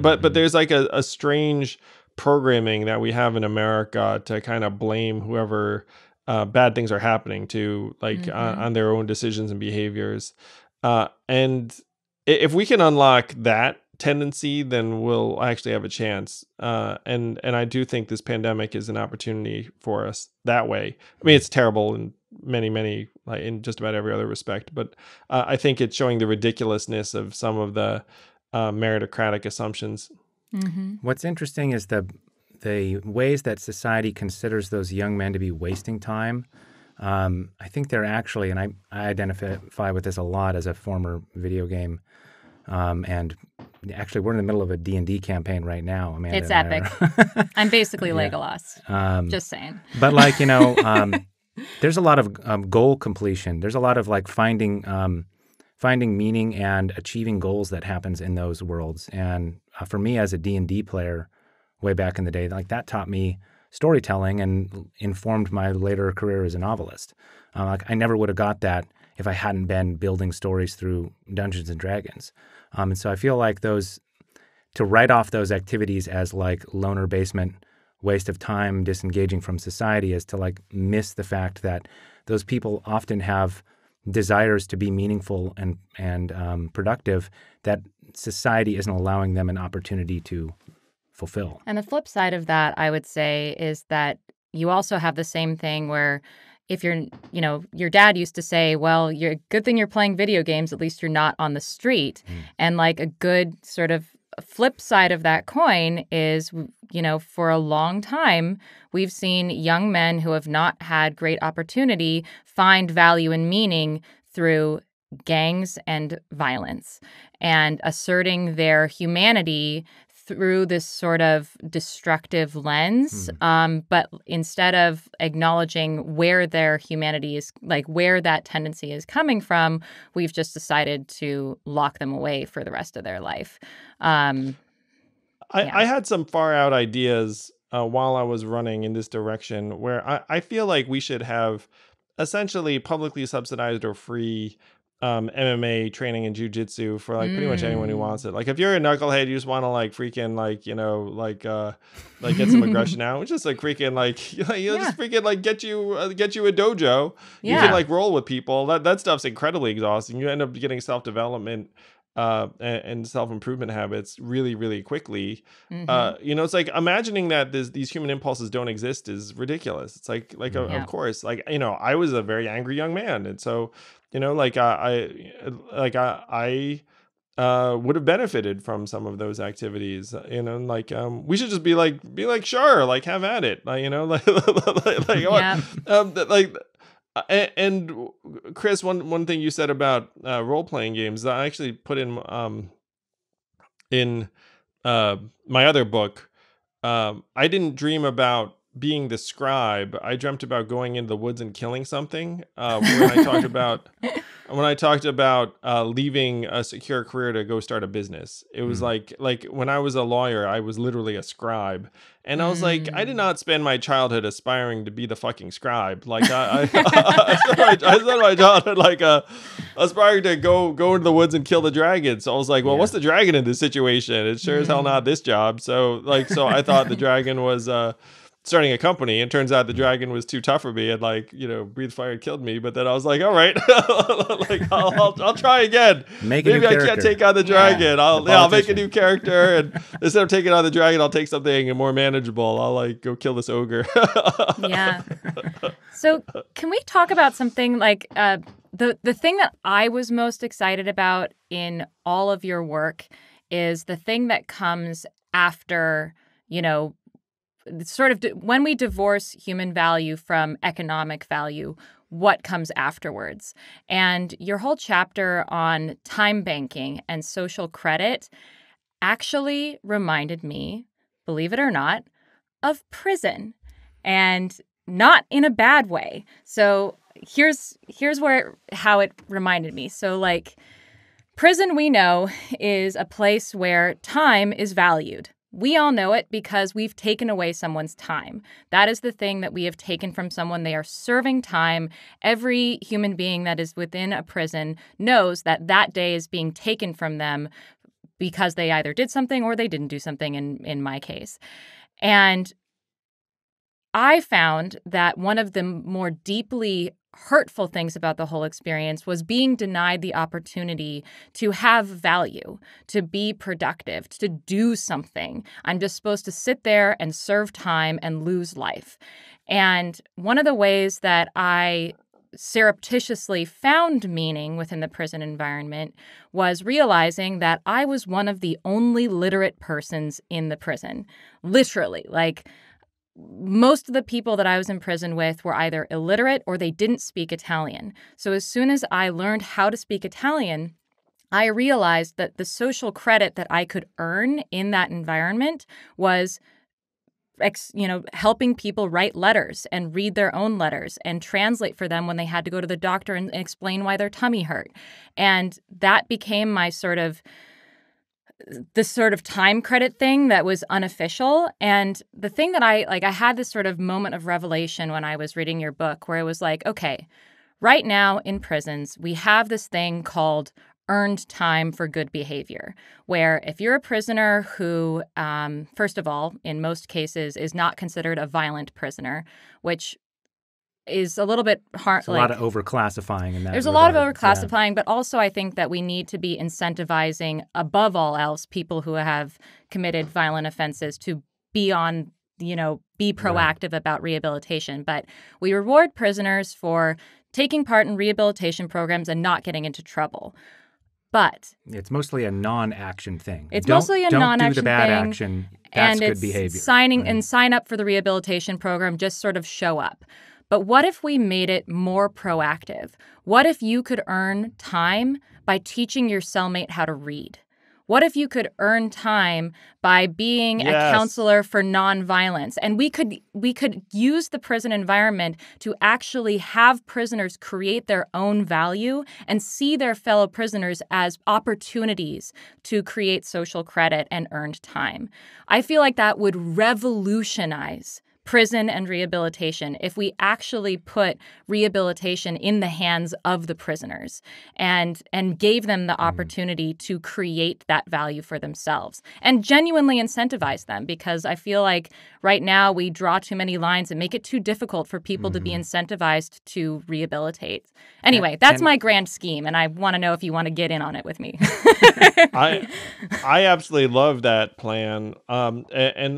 but there's like a strange programming that we have in America to kind of blame whoever bad things are happening to, like on their own decisions and behaviors. And if we can unlock that tendency, then we'll actually have a chance. And I do think this pandemic is an opportunity for us that way. I mean, it's terrible in many, like in just about every other respect, but I think it's showing the ridiculousness of some of the meritocratic assumptions. What's interesting is the ways that society considers those young men to be wasting time. I think they're actually, and I identify with this a lot as a former video game. And actually, we're in the middle of a D&D campaign right now. Amanda It's and I epic. I'm basically Legolas. Just saying. But there's a lot of goal completion. There's a lot of like finding meaning and achieving goals that happens in those worlds. And for me as a D&D player way back in the day, like that taught me storytelling and informed my later career as a novelist. I never would have got that if I hadn't been building stories through Dungeons and Dragons. And so I feel like to write off those activities as like loner basement waste of time, disengaging from society, is to like miss the fact that those people often have desires to be meaningful and productive that society isn't allowing them an opportunity to fulfill. And the flip side of that, I would say, is that you also have the same thing where if your dad used to say, well, you're good thing you're playing video games, at least you're not on the street. And like a good sort of flip side of that coin is, for a long time, we've seen young men who have not had great opportunity find value and meaning through gangs and violence and asserting their humanity through this sort of destructive lens, but instead of acknowledging where their humanity is, like where that tendency is coming from, we've just decided to lock them away for the rest of their life. I had some far out ideas while I was running in this direction where I feel like we should have essentially publicly subsidized or free MMA training and jujitsu for like pretty much anyone who wants it. Like if you're a knucklehead, you just want to like freaking like, like get some aggression out, which is like freaking like, just freaking like get you a dojo. You can like roll with people. That stuff's incredibly exhausting. You end up getting self-development and self-improvement habits really, really quickly. It's like imagining that these human impulses don't exist is ridiculous. It's like of course, like, I was a very angry young man. And so, I would have benefited from some of those activities, we should just be like, sure, like have at it. And Chris, one thing you said about role-playing games, I actually put in my other book. I didn't dream about being the scribe. I dreamt about going into the woods and killing something. When I talked about leaving a secure career to go start a business, it was like when I was a lawyer, I was literally a scribe, and I was like, I did not spend my childhood aspiring to be the fucking scribe. Like I spent my childhood like aspiring to go into the woods and kill the dragon. So I was like, well, what's the dragon in this situation? It's sure as hell not this job. So I thought the dragon was starting a company, and turns out the dragon was too tough for me and breathed fire and killed me. But then I was like, all right, I'll try again. Maybe I can't take on the dragon. I'll make a new character, and instead of taking on the dragon, I'll take something more manageable. I'll go kill this ogre. Yeah. So can we talk about something like the thing that I was most excited about in all of your work is the thing that comes after, sort of when we divorce human value from economic value, what comes afterwards. And your whole chapter on time banking and social credit actually reminded me, believe it or not, of prison, and not in a bad way. So here's how it reminded me. So prison, we know, is a place where time is valued. We all know it because we've taken away someone's time. That is the thing that we have taken from someone. They are serving time. Every human being that is within a prison knows that that day is being taken from them because they either did something or they didn't do something in my case. And I found that one of the more deeply hurtful things about the whole experience was being denied the opportunity to have value, to be productive, to do something. I'm just supposed to sit there and serve time and lose life. And one of the ways that I surreptitiously found meaning within the prison environment was realizing that I was one of the only literate persons in the prison. Literally, most of the people that I was in prison with were either illiterate or they didn't speak Italian. So as soon as I learned how to speak Italian, I realized that the social credit that I could earn in that environment was helping people write letters and read their own letters and translate for them when they had to go to the doctor and explain why their tummy hurt. And that became my this sort of time credit thing that was unofficial. And the thing that I had this sort of moment of revelation when I was reading your book where it was like, okay, right now in prisons, we have this thing called earned time for good behavior, where if you're a prisoner who, first of all, in most cases is not considered a violent prisoner, which is a little bit hard. There's a lot of overclassifying in that. There's a lot of overclassifying, but also I think that we need to be incentivizing, above all else, people who have committed violent offenses to be proactive about rehabilitation. But we reward prisoners for taking part in rehabilitation programs and not getting into trouble. But it's mostly a non-action thing. It's mostly a non-action thing. Don't do the bad action. That's good behavior. And sign up for the rehabilitation program, just sort of show up. But what if we made it more proactive? What if you could earn time by teaching your cellmate how to read? What if you could earn time by being a counselor for nonviolence? And we could use the prison environment to actually have prisoners create their own value and see their fellow prisoners as opportunities to create social credit and earned time. I feel like that would revolutionize prison and rehabilitation if we actually put rehabilitation in the hands of the prisoners and gave them the opportunity to create that value for themselves and genuinely incentivize them, because I feel like right now we draw too many lines and make it too difficult for people to be incentivized to rehabilitate. Anyway, that's my grand scheme, and I want to know if you want to get in on it with me. I absolutely love that plan. And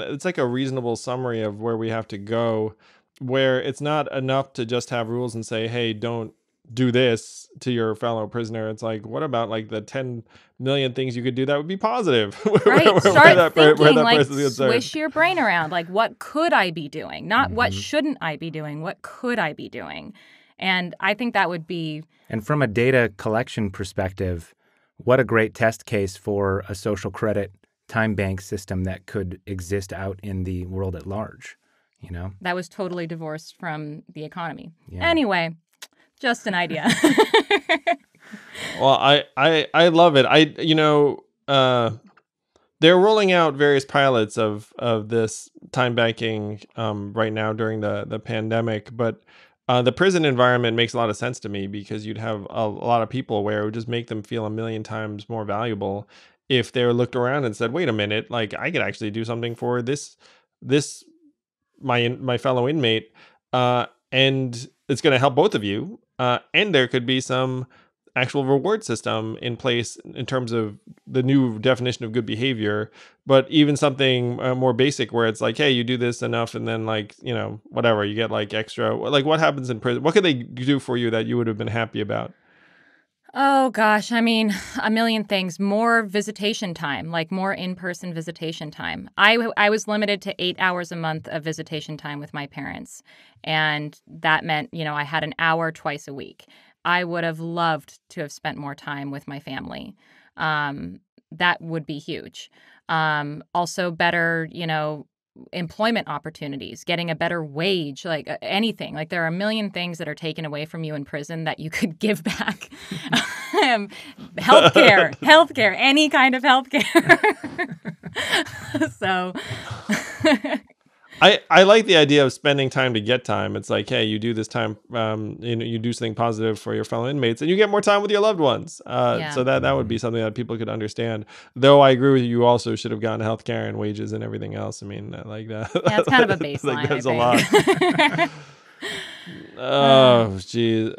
it's like a reasonable summary of where we have to go, where it's not enough to just have rules and say, hey, don't do this to your fellow prisoner. It's like, what about like the 10 million things you could do that would be positive? Right. Start thinking, like, swish swish your brain around. Like, what could I be doing? Not what shouldn't I be doing? What could I be doing? And I think that would be... And from a data collection perspective, what a great test case for a social credit time bank system that could exist out in the world at large, you know? That was totally divorced from the economy. Yeah. Anyway, just an idea. Well, I love it. They're rolling out various pilots of this time banking right now during the pandemic, but the prison environment makes a lot of sense to me, because you'd have a lot of people where it would just make them feel a million times more valuable if they were looked around and said, wait a minute, like I could actually do something for this my fellow inmate, and it's going to help both of you, and there could be some actual reward system in place in terms of the new definition of good behavior, but even something more basic where it's like, hey, you do this enough and then like, you know, whatever, you get like extra, like what happens in prison? What could they do for you that you would have been happy about? Oh, gosh. I mean, a million things. More visitation time, like more in-person visitation time. I was limited to 8 hours a month of visitation time with my parents. And that meant, you know, I had an hour twice a week. I would have loved to have spent more time with my family. That would be huge. Also better, you know, employment opportunities, getting a better wage, like anything. Like there are a million things that are taken away from you in prison that you could give back. Healthcare, any kind of healthcare. So I like the idea of spending time to get time. It's like, hey, you do this time, you do something positive for your fellow inmates, and you get more time with your loved ones. So that would be something that people could understand. Though I agree with you, you also should have gotten healthcare and wages and everything else. I mean, like that. Yeah, it's kind of a baseline. Like that's a lot. Oh, geez.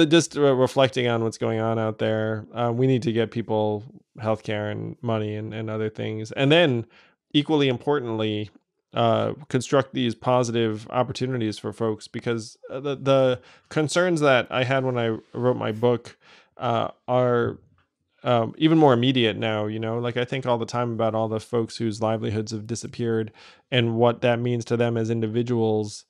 Just reflecting on what's going on out there, we need to get people healthcare and money and other things, and then equally importantly, construct these positive opportunities for folks, because the concerns that I had when I wrote my book are even more immediate now. You know, like I think all the time about all the folks whose livelihoods have disappeared and what that means to them as individuals.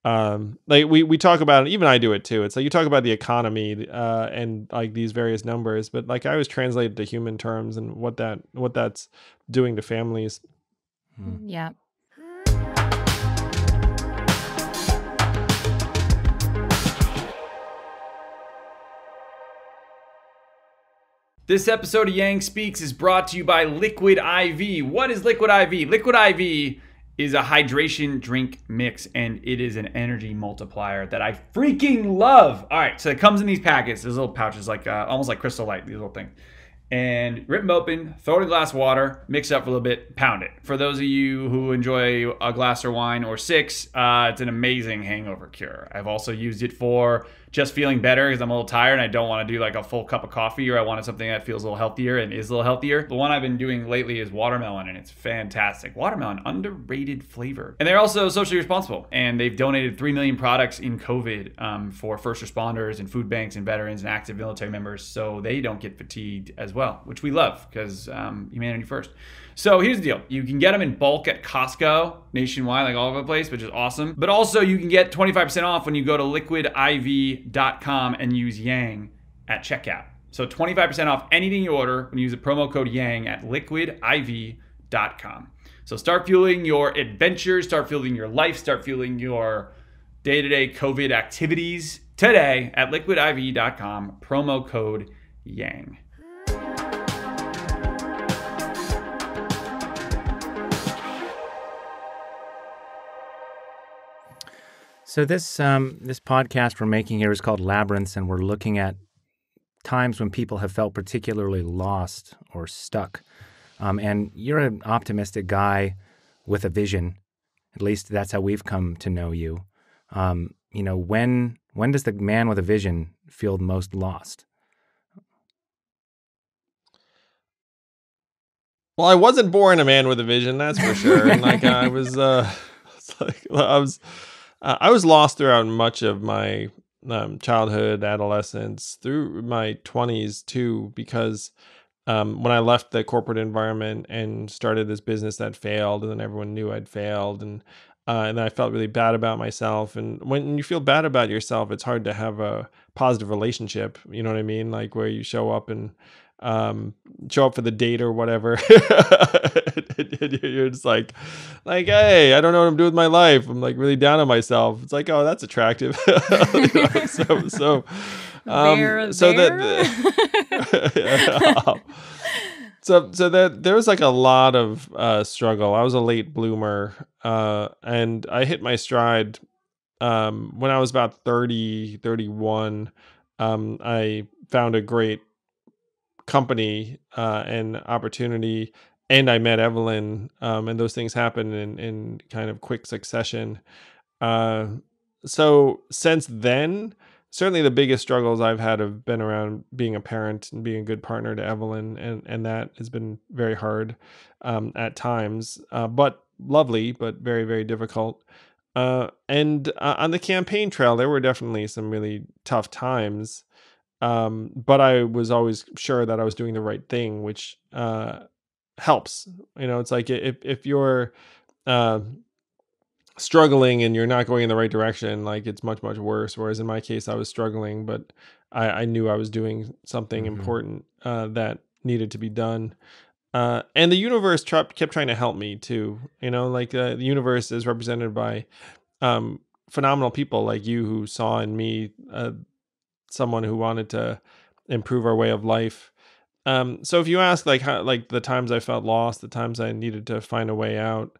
Like we talk about it, even I do it too. It's like you talk about the economy and like these various numbers, but like I always translate it to human terms and what that's doing to families. Yeah. This episode of Yang Speaks is brought to you by Liquid IV. What is Liquid IV? Liquid IV is a hydration drink mix, and it is an energy multiplier that I freaking love. All right, so it comes in these packets. There's little pouches, like almost like Crystal Light, these little things. And rip them open, throw it in a glass of water, mix it up for a little bit, pound it. For those of you who enjoy a glass of wine or six, it's an amazing hangover cure. I've also used it for just feeling better because I'm a little tired and I don't want to do like a full cup of coffee, or I wanted something that feels a little healthier and is a little healthier. The one I've been doing lately is watermelon, and it's fantastic. Watermelon, underrated flavor. And they're also socially responsible, and they've donated 3 million products in COVID for first responders and food banks and veterans and active military members, so they don't get fatigued as well, which we love because humanity first. So here's the deal. You can get them in bulk at Costco nationwide, like all over the place, which is awesome. But also you can get 25% off when you go to liquidiv.com and use Yang at checkout. So 25% off anything you order when you use the promo code Yang at liquidiv.com. So start fueling your adventures, start fueling your life, start fueling your day-to-day COVID activities today at liquidiv.com, promo code Yang. So this podcast we're making here is called Labyrinths, and we're looking at times when people have felt particularly lost or stuck. And you're an optimistic guy with a vision. At least that's how we've come to know you. When does the man with a vision feel most lost? Well, I wasn't born a man with a vision, that's for sure. And like I was, I was lost throughout much of my childhood, adolescence, through my 20s too, because when I left the corporate environment and started this business that failed, and then everyone knew I'd failed, and I felt really bad about myself. And when you feel bad about yourself, it's hard to have a positive relationship. You know what I mean? Like where you show up for the date or whatever. You're just like, hey, I don't know what I'm doing with my life. I'm like really down on myself. It's like, oh, that's attractive. So there was like a lot of struggle. I was a late bloomer, and I hit my stride when I was about 30, 31. I found a great company and opportunity, and I met Evelyn, and those things happened in kind of quick succession. So since then, certainly the biggest struggles I've had have been around being a parent and being a good partner to Evelyn, and that has been very hard at times, but lovely, but very, very difficult. And on the campaign trail, there were definitely some really tough times. But I was always sure that I was doing the right thing, which helps. It's like if you're struggling and you're not going in the right direction, like it's much, much worse. Whereas in my case, I was struggling, but I knew I was doing something important that needed to be done. And the universe kept trying to help me too. The universe is represented by phenomenal people like you who saw in me someone who wanted to improve our way of life. So if you ask like how, like the times I felt lost, the times I needed to find a way out,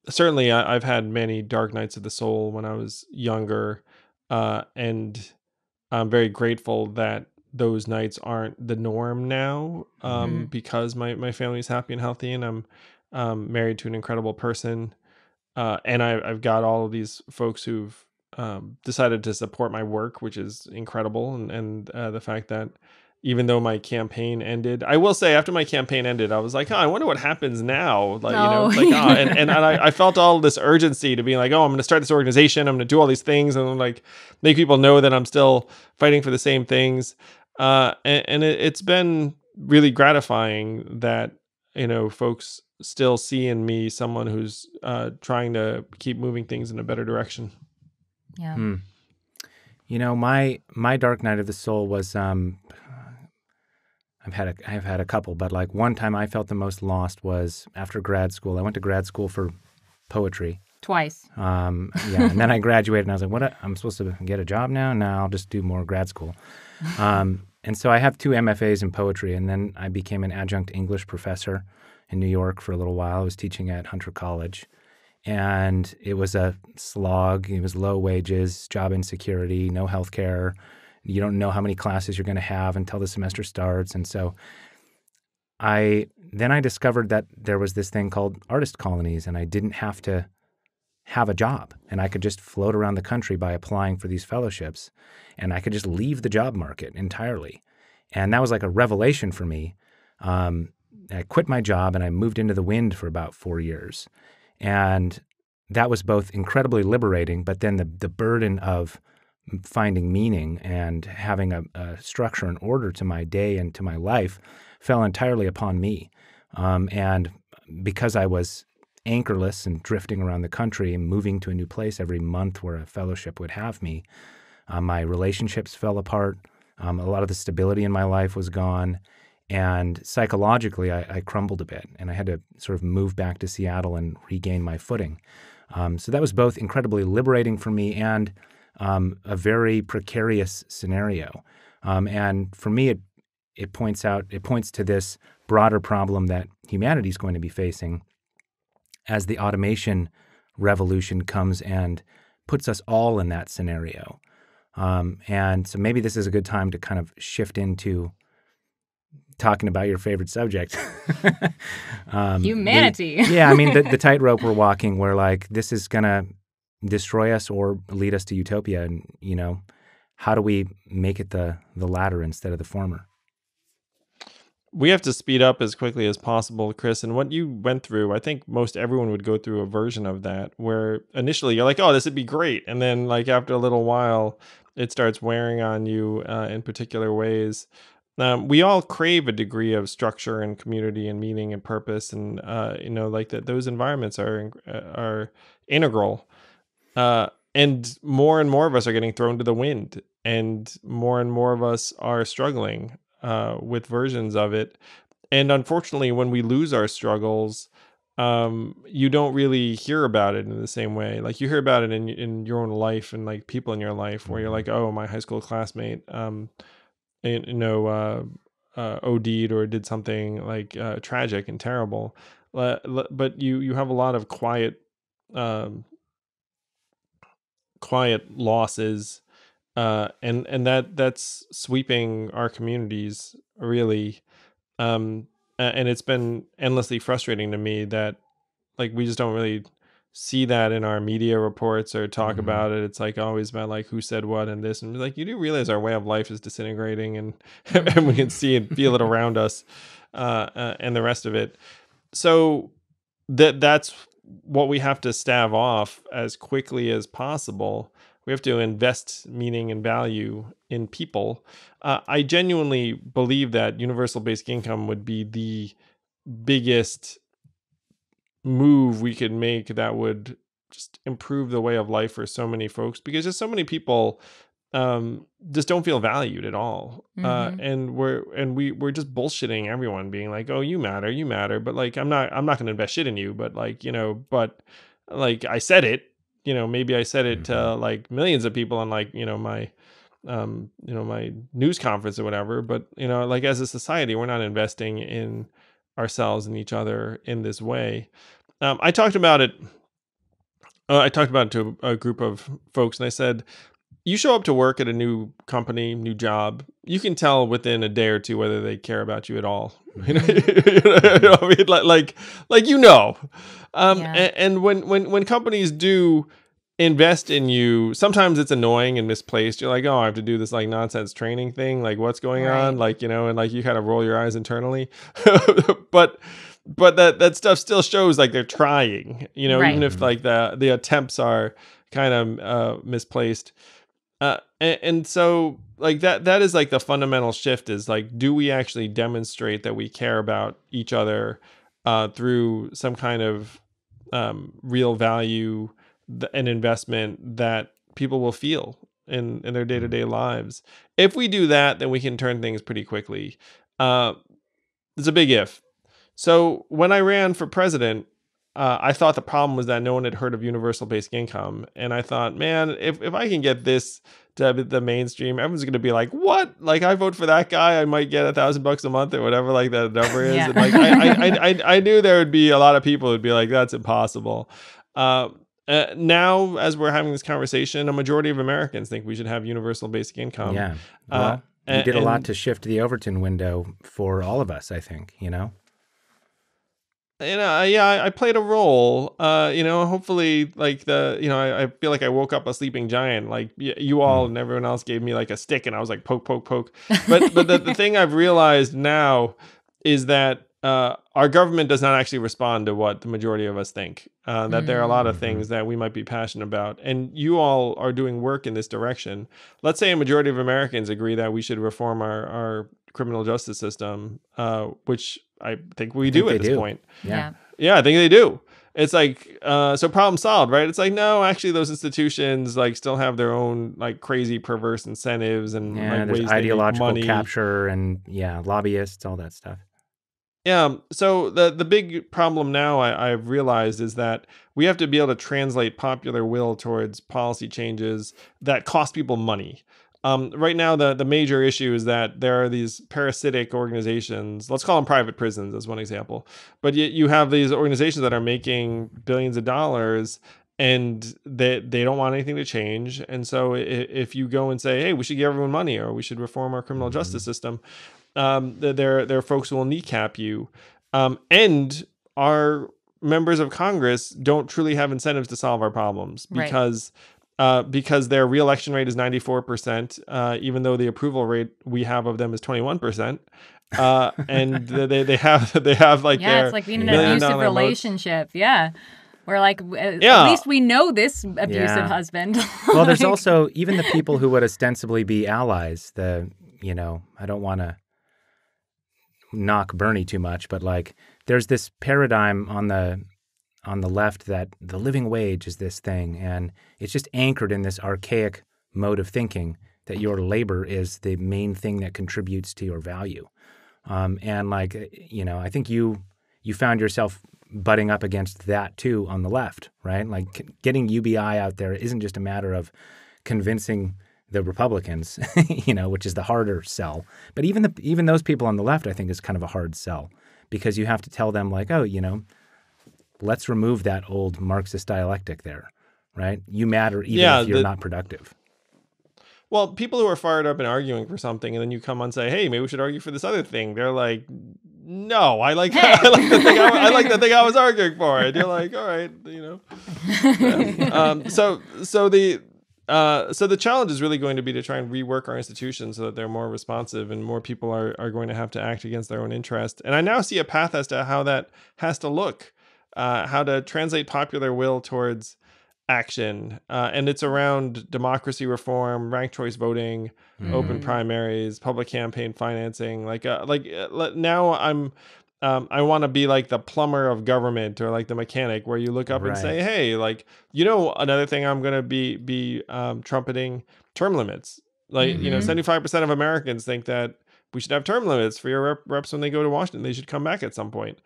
certainly I've had many dark nights of the soul when I was younger, and I'm very grateful that those nights aren't the norm now, because my family's happy and healthy, and I'm married to an incredible person, and I've got all of these folks who've decided to support my work, which is incredible. And the fact that even though my campaign ended, I will say after my campaign ended, I was like, oh, I wonder what happens now. Like, and I felt all this urgency to be like, oh, I'm going to start this organization. I'm going to do all these things and like make people know that I'm still fighting for the same things. And it's been really gratifying that, folks still see in me someone who's trying to keep moving things in a better direction. Yeah. My dark night of the soul was I've had a couple, but like one time I felt the most lost was after grad school. I went to grad school for poetry. Twice. And then I graduated and I was like, what? I'm supposed to get a job now? No, I'll just do more grad school. And so I have 2 MFAs in poetry, and then I became an adjunct English professor in New York for a little while. I was teaching at Hunter College. And it was a slog. It was low wages, job insecurity, no health care. You don't know how many classes you're going to have until the semester starts. And so I discovered that there was this thing called artist colonies, and I didn't have to have a job. And I could just float around the country by applying for these fellowships. And I could just leave the job market entirely. And that was like a revelation for me. I quit my job and I moved into the wind for about 4 years. And that was both incredibly liberating, but then the burden of finding meaning and having a structure and order to my day and to my life fell entirely upon me. And because I was anchorless and drifting around the country and moving to a new place every month where a fellowship would have me, my relationships fell apart. A lot of the stability in my life was gone. And psychologically, I crumbled a bit, and I had to sort of move back to Seattle and regain my footing. So that was both incredibly liberating for me and a very precarious scenario. And for me, it points to this broader problem that humanity is going to be facing as the automation revolution comes and puts us all in that scenario. And so maybe this is a good time to kind of shift into talking about your favorite subject. Humanity. I mean, the tightrope we're walking where like this is going to destroy us or lead us to utopia. And, how do we make it the latter instead of the former? We have to speed up as quickly as possible, Chris. And what you went through, I think most everyone would go through a version of that where initially you're like, oh, this would be great. And then like after a little while, it starts wearing on you in particular ways. We all crave a degree of structure and community and meaning and purpose. And, like that those environments are integral. And more of us are getting thrown to the wind, and more of us are struggling with versions of it. And unfortunately, when we lose our struggles, you don't really hear about it in the same way. Like you hear about it in your own life and like people in your life where you're like, oh, my high school classmate, OD'd or did something like tragic and terrible. But you have a lot of quiet losses. And that's sweeping our communities really, and it's been endlessly frustrating to me that like we just don't really see that in our media reports or talk about it. It's like always about like who said what and this, and like you do realize our way of life is disintegrating, and and we can see and feel it around us, and the rest of it. So that's what we have to stave off as quickly as possible. We have to invest meaning and value in people. I genuinely believe that universal basic income would be the biggest move we could make that would just improve the way of life for so many folks, because just so many people just don't feel valued at all. And we're just bullshitting everyone, being like, oh, you matter. But like, I'm not going to invest shit in you. But like, but like I said it, maybe I said it to like millions of people on like, my, my news conference or whatever. But, like as a society, we're not investing in ourselves and each other in this way. I talked about it. I talked about it to a group of folks, and I said, you show up to work at a new company, new job, you can tell within a day or two whether they care about you at all. I mean, and when companies do invest in you, sometimes it's annoying and misplaced. You're like, oh, I have to do this like nonsense training thing. Like, what's going on? Like, and like you kind of roll your eyes internally, but that stuff still shows like they're trying. Even if like the attempts are kind of misplaced. And so like that is like the fundamental shift is like, do we actually demonstrate that we care about each other through some kind of real value and investment that people will feel in their day-to-day lives? If we do that, then we can turn things pretty quickly. There's a big if. So when I ran for president, I thought the problem was that no one had heard of universal basic income. And I thought, man, if I can get this to the mainstream, everyone's going to be like, what? Like, I vote for that guy, I might get $1,000 a month or whatever, like that number is. And like, I knew there would be a lot of people who'd be like, that's impossible. Now, as we're having this conversation, a majority of Americans think we should have universal basic income. Yeah. Well, you did a lot to shift the Overton window for all of us, I think, I played a role, hopefully like I feel like I woke up a sleeping giant, like you all and everyone else gave me like a stick and I was like, poke, poke, poke. But the thing I've realized now is that our government does not actually respond to what the majority of us think, that there are a lot of things that we might be passionate about. And you all are doing work in this direction. Let's say a majority of Americans agree that we should reform our criminal justice system, which I think we do at this point. Yeah, I think they do. It's like, so problem solved, right? It's like, no, actually those institutions like still have their own like crazy perverse incentives and like there's ways ideological they make money. capture and lobbyists, all that stuff. Yeah. So the big problem now I've realized is that we have to be able to translate popular will towards policy changes that cost people money. Right now, the major issue is that there are these parasitic organizations, let's call them private prisons as one example, but you have these organizations that are making billions of dollars and they don't want anything to change. And so if you go and say, hey, we should give everyone money, or we should reform our criminal justice system, there are folks who will kneecap you. And our members of Congress don't truly have incentives to solve our problems because their reelection rate is 94%, even though the approval rate we have of them is 21%. And they have like it's like being in an abusive relationship. Yeah. We're like, at least we know this abusive husband. Well, there's also even the people who would ostensibly be allies. I don't want to knock Bernie too much, but like there's this paradigm on the left that the living wage is this thing, and it's just anchored in this archaic mode of thinking that your labor is the main thing that contributes to your value. And like, I think you found yourself butting up against that too on the left, right? Like getting UBI out there isn't just a matter of convincing the Republicans, which is the harder sell. But even those people on the left, I think, is kind of a hard sell because you have to tell them like, oh, let's remove that old Marxist dialectic there, right? You matter even if you're not productive. Well, people who are fired up and arguing for something, and then you come on and say, "Hey, maybe we should argue for this other thing." They're like, "No, I like the thing I was arguing for." And you're like, "All right, So the challenge is really going to be to try and rework our institutions so that they're more responsive and more people are going to have to act against their own interest. And I now see a path as to how that has to look, how to translate popular will towards action, and it's around democracy reform, ranked choice voting, open primaries, public campaign financing. Now I want to be like the plumber of government or like the mechanic, where you look up and say, hey, like, another thing I'm going to be trumpeting, term limits. Like 75% of Americans think that we should have term limits for your reps when they go to Washington. They should come back at some point.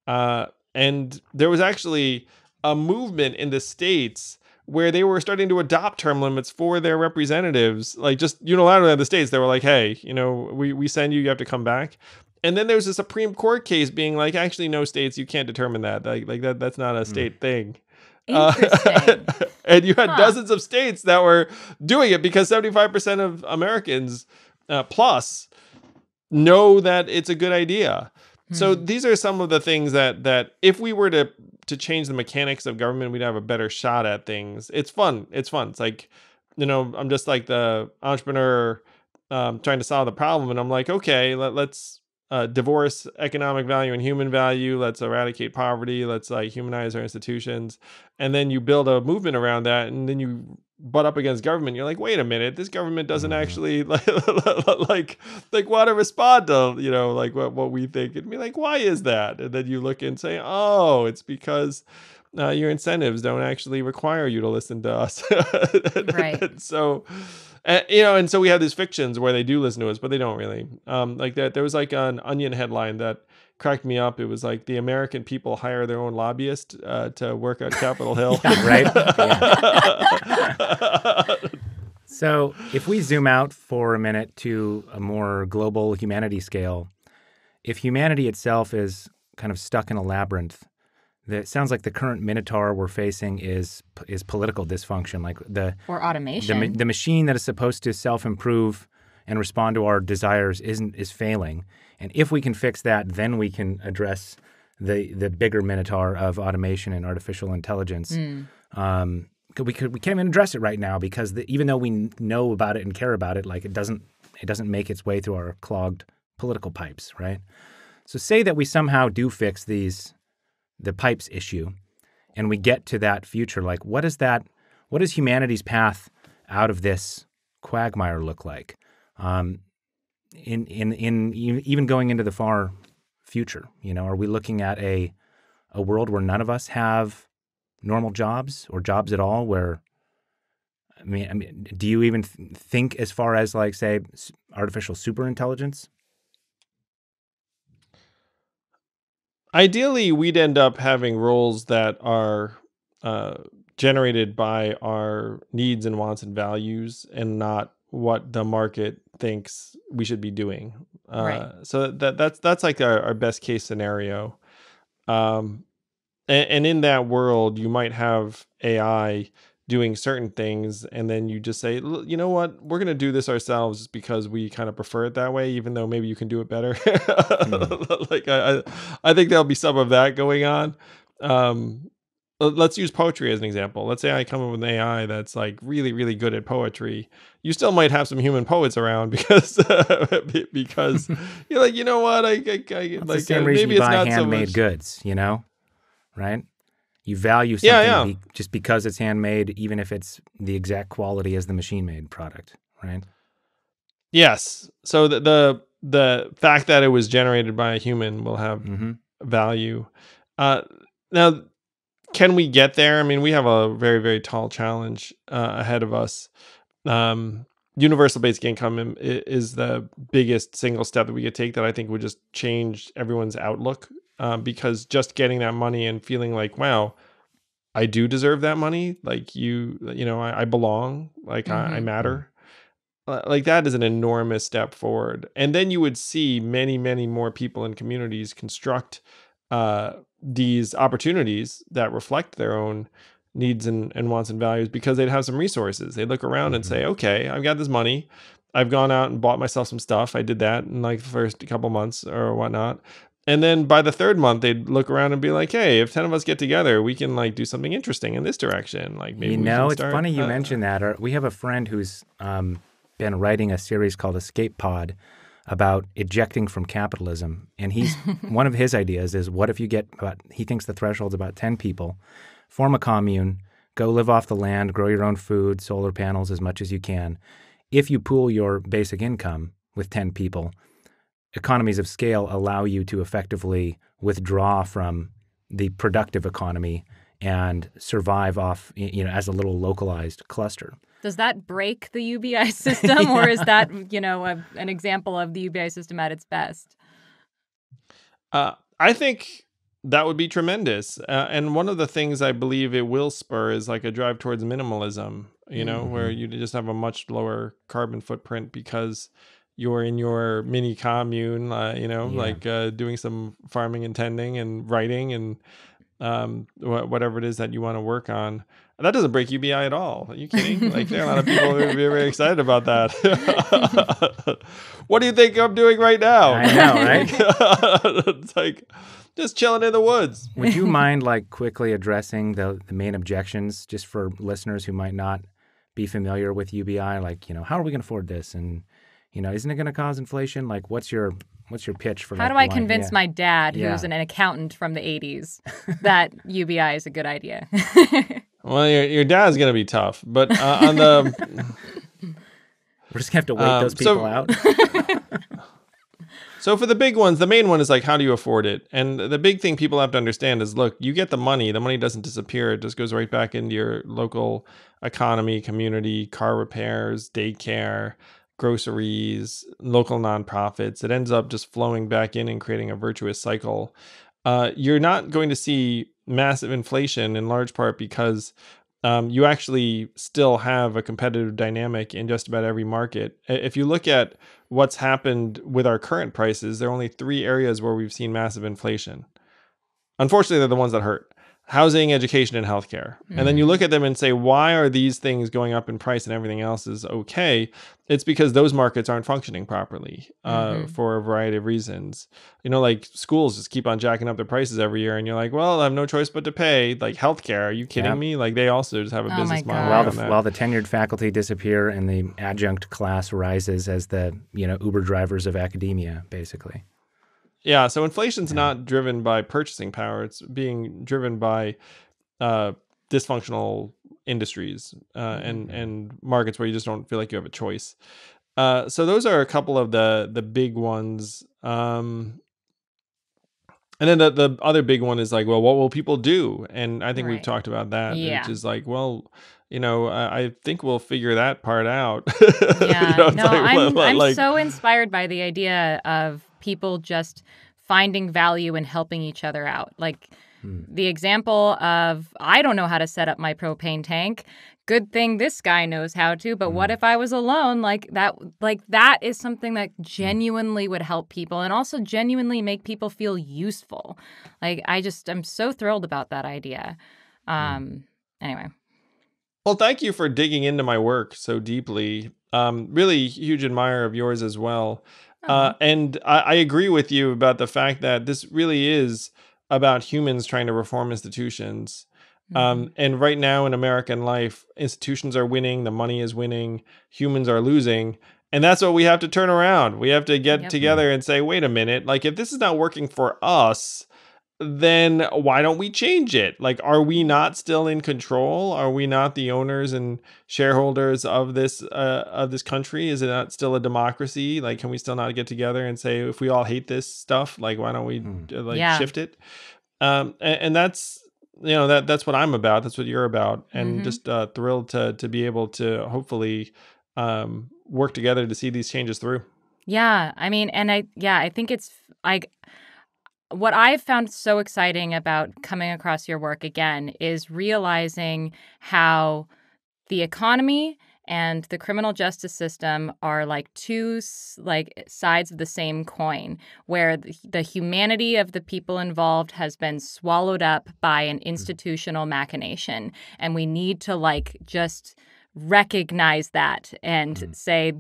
And there was actually a movement in the states where they were starting to adopt term limits for their representatives, like just unilaterally in the states. They were like, hey, we send you, you have to come back. And then there's a Supreme Court case being like, actually, no, states, you can't determine that. Like that's not a state thing. Interesting. And you had dozens of states that were doing it because 75% of Americans plus know that it's a good idea. So these are some of the things that if we were to change the mechanics of government, we'd have a better shot at things. It's fun. It's like, I'm just like the entrepreneur trying to solve the problem. And I'm like, okay, let's divorce economic value and human value. Let's eradicate poverty. Let's humanize our institutions. And then you build a movement around that. And then you butt up against government. You're like, wait a minute, this government doesn't actually like want to respond to, what we think. And be like, why is that? And then you look and say, oh, it's because your incentives don't actually require you to listen to us. Right. And so, and so we have these fictions where they do listen to us, but they don't really. Like that, there was like an Onion headline that cracked me up. It was like the American people hire their own lobbyist to work on Capitol Hill. Right. So if we zoom out for a minute to a more global humanity scale, if humanity itself is kind of stuck in a labyrinth, it sounds like the current minotaur we're facing is political dysfunction, or automation. The machine that is supposed to self-improve and respond to our desires is failing. And if we can fix that, then we can address the bigger minotaur of automation and artificial intelligence. We can't even address it right now because even though we know about it and care about it, like it doesn't make its way through our clogged political pipes, right? So say that we somehow do fix the pipes issue, and we get to that future. Like, what does humanity's path out of this quagmire look like? In even going into the far future, are we looking at a world where none of us have normal jobs or jobs at all? Where, I mean, do you even think as far as like, say, artificial superintelligence? Ideally, we'd end up having roles that are generated by our needs and wants and values, and not what the market thinks we should be doing. Right. So that's like our best case scenario. and in that world, you might have AI doing certain things, and then you just say, You know what? We're going to do this ourselves just because we kind of prefer it that way, even though maybe you can do it better." Like, I think there'll be some of that going on. Let's use poetry as an example. Let's say I come up with an AI that's like really, really good at poetry. You still might have some human poets around because you're like, you know what? It's the same reason maybe you it's buy not so handmade much. goods, right? You value Yeah, something yeah. just because it's handmade, even if it's the exact quality as the machine-made product, right? Yes. So the fact that it was generated by a human will have Mm-hmm. value. Now, can we get there? I mean, we have a very, very tall challenge ahead of us. Universal basic income is the biggest single step that we could take that I think would just change everyone's outlook. Because just getting that money and feeling like, wow, I do deserve that money. Like I belong. Like I Mm-hmm. matter. Like that is an enormous step forward. And then you would see many, many more people in communities construct these opportunities that reflect their own needs and wants and values because they'd have some resources. They'd look around and say, okay, I've got this money. I've gone out and bought myself some stuff. I did that in like the first couple months or whatnot. And then by the third month, they'd look around and be like, hey, if 10 of us get together, we can like do something interesting in this direction. Like maybe we can It's start. funny you mentioned that. We have a friend who's been writing a series called Escape Pod about ejecting from capitalism. And one of his ideas is, what if you get he thinks the threshold's about 10 people, form a commune, go live off the land, grow your own food, solar panels as much as you can. If you pool your basic income with 10 people, economies of scale allow you to effectively withdraw from the productive economy and survive off, as a little localized cluster. Does that break the UBI system, or is that, an example of the UBI system at its best? I think that would be tremendous. And one of the things I believe it will spur is like a drive towards minimalism, where you just have a much lower carbon footprint because you're in your mini commune, doing some farming and tending and writing and whatever it is that you want to work on. That doesn't break UBI at all. Are you kidding? Like, there are a lot of people who are very, very excited about that. What do you think I'm doing right now? I know, right? It's like just chilling in the woods. Would you mind quickly addressing the main objections just for listeners who might not be familiar with UBI? Like, how are we going to afford this? And, isn't it going to cause inflation? Like, what's your pitch for How do I convince my dad, who's an accountant from the 80s, that UBI is a good idea? Well, your dad's going to be tough, but on the... We're just going to have to wait those people out. So for the big ones, the main one is like, how do you afford it? And the big thing people have to understand is, look, you get the money doesn't disappear. It just goes right back into your local economy, community, car repairs, daycare, groceries, local nonprofits. It ends up just flowing back in and creating a virtuous cycle. You're not going to see massive inflation in large part because you actually still have a competitive dynamic in just about every market. If you look at what's happened with our current prices, there are only 3 areas where we've seen massive inflation. Unfortunately, they're the ones that hurt. Housing, education, and healthcare. And then you look at them and say, why are these things going up in price and everything else is okay? It's because those markets aren't functioning properly for a variety of reasons. Like schools just keep on jacking up their prices every year. And you're like, well, I have no choice but to pay. Like healthcare, are you kidding me? Like they also just have a business model. While the tenured faculty disappear and the adjunct class rises as the, Uber drivers of academia, basically. Yeah, so inflation's not driven by purchasing power. It's being driven by dysfunctional industries and markets where you just don't feel like you have a choice. So those are a couple of the big ones. And then the other big one is like, well, what will people do? And I think we've talked about that, which is like, well, I think we'll figure that part out. Yeah, I'm so inspired by the idea of people just finding value in helping each other out. Like the example of, I don't know how to set up my propane tank. Good thing this guy knows how to, but what if I was alone? Like that is something that genuinely would help people and also genuinely make people feel useful. Like I'm so thrilled about that idea. Anyway. Well, thank you for digging into my work so deeply. Really huge admirer of yours as well. And I agree with you about the fact that this really is about humans trying to reform institutions. And right now in American life, institutions are winning, the money is winning, humans are losing. And that's what we have to turn around. We have to get together and say, wait a minute, like if this is not working for us, then why don't we change it? Like, are we not still in control? Are we not the owners and shareholders of this country? Is it not still a democracy? Like, can we still not get together and say, if we all hate this stuff, like, why don't we shift it? And that's, that's what I'm about. That's what you're about. And just thrilled to be able to hopefully work together to see these changes through. Yeah. I mean, and I think it's what I've found so exciting about coming across your work again is realizing how the economy and the criminal justice system are like two sides of the same coin, where the humanity of the people involved has been swallowed up by an institutional machination, and we need to just recognize that and say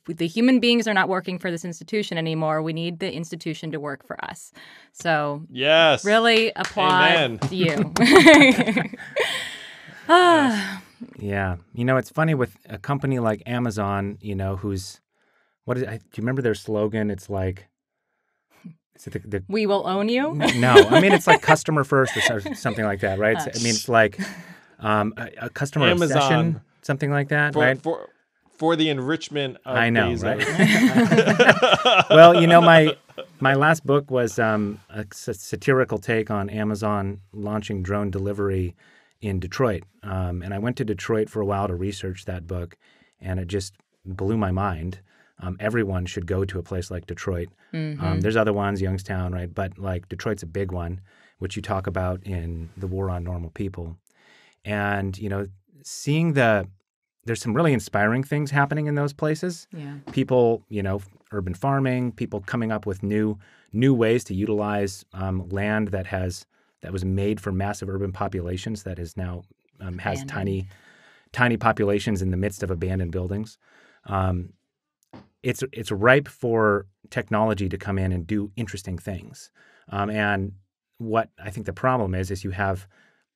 the human beings are not working for this institution anymore. We need the institution to work for us. So yes, really applaud you. Yeah. It's funny with a company like Amazon, who's, do you remember their slogan? It's like, is it the we will own you? No, I mean, it's like customer first or something like that, right? I mean, it's like a customer Amazon. obsession. Something like that, right? For the enrichment of I know, Bezos. Right? Well, my last book was a satirical take on Amazon launching drone delivery in Detroit. And I went to Detroit for a while to research that book, and it just blew my mind. Everyone should go to a place like Detroit. There's other ones, Youngstown, right? But Detroit's a big one, which you talk about in The War on Normal People. And, seeing there's some really inspiring things happening in those places. Yeah. People, urban farming, people coming up with new ways to utilize land that was made for massive urban populations that is now has tiny populations in the midst of abandoned buildings. It's ripe for technology to come in and do interesting things. And what I think the problem is you have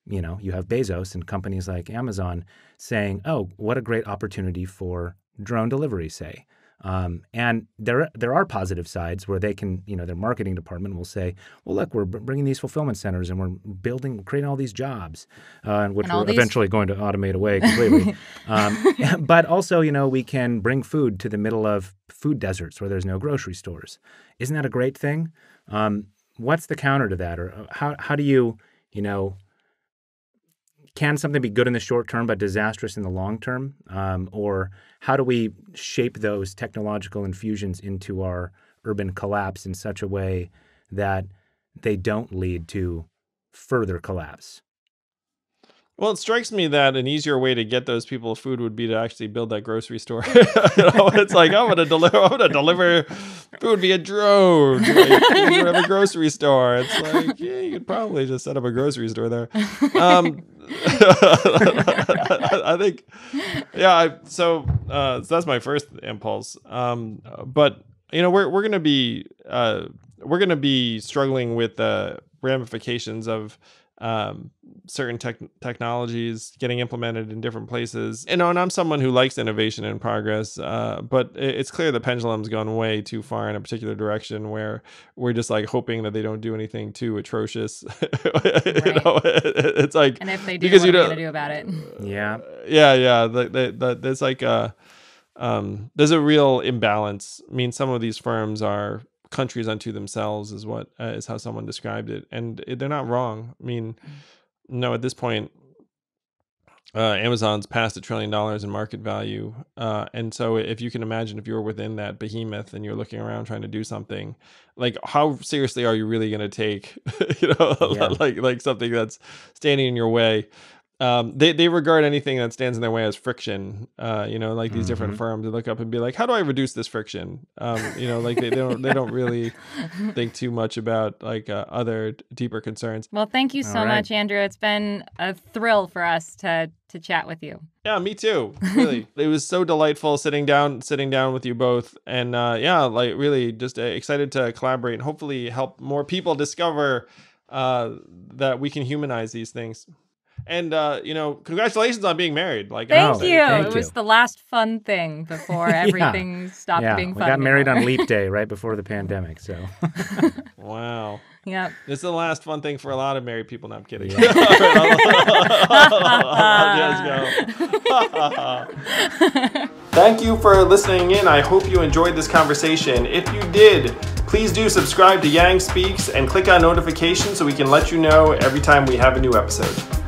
Bezos and companies like Amazon saying, "Oh, what a great opportunity for drone delivery," say. And there are positive sides where they can, their marketing department will say, "Well, look, we're bringing these fulfillment centers and we're creating all these jobs, which we're eventually going to automate away completely." But also, we can bring food to the middle of food deserts where there's no grocery stores. Isn't that a great thing? What's the counter to that, or how do you, can something be good in the short term but disastrous in the long term? Or how do we shape those technological infusions into our urban collapse in such a way that they don't lead to further collapse? Well, it strikes me that an easier way to get those people food would be to actually build that grocery store. It's like, I'm gonna deliver food via drone. Like, you have a grocery store. It's like, yeah, you could probably just set up a grocery store there. I think, yeah. So that's my first impulse. But we're gonna be struggling with the ramifications of certain technologies getting implemented in different places. And I'm someone who likes innovation and progress, but it's clear the pendulum's gone way too far in a particular direction where we're just like hoping that they don't do anything too atrocious. Right. It's like, and if they do, what are you going to do about it? Yeah. There's like there's a real imbalance. I mean, some of these firms are countries unto themselves, is how someone described it, and they're not wrong. I mean, no, at this point, Amazon's past $1 trillion in market value. And so if you can imagine if you were within that behemoth and you're looking around trying to do something, like how seriously are you really going to take, like something that's standing in your way? They regard anything that stands in their way as friction. Like these different firms, they look up and be like, how do I reduce this friction? Like they don't really think too much about like other deeper concerns. Well, thank you so much, Andrew. It's been a thrill for us to chat with you. Yeah, me too. Really, it was so delightful sitting down with you both, and really just excited to collaborate and hopefully help more people discover that we can humanize these things. And, congratulations on being married. Like, Thank you. It was the last fun thing before everything stopped being fun. We got married on Leap Day right before the pandemic. So, wow. Yep. This is the last fun thing for a lot of married people. No, I'm kidding. Yeah. Thank you for listening in. I hope you enjoyed this conversation. If you did, please do subscribe to Yang Speaks and click on notifications so we can let you know every time we have a new episode.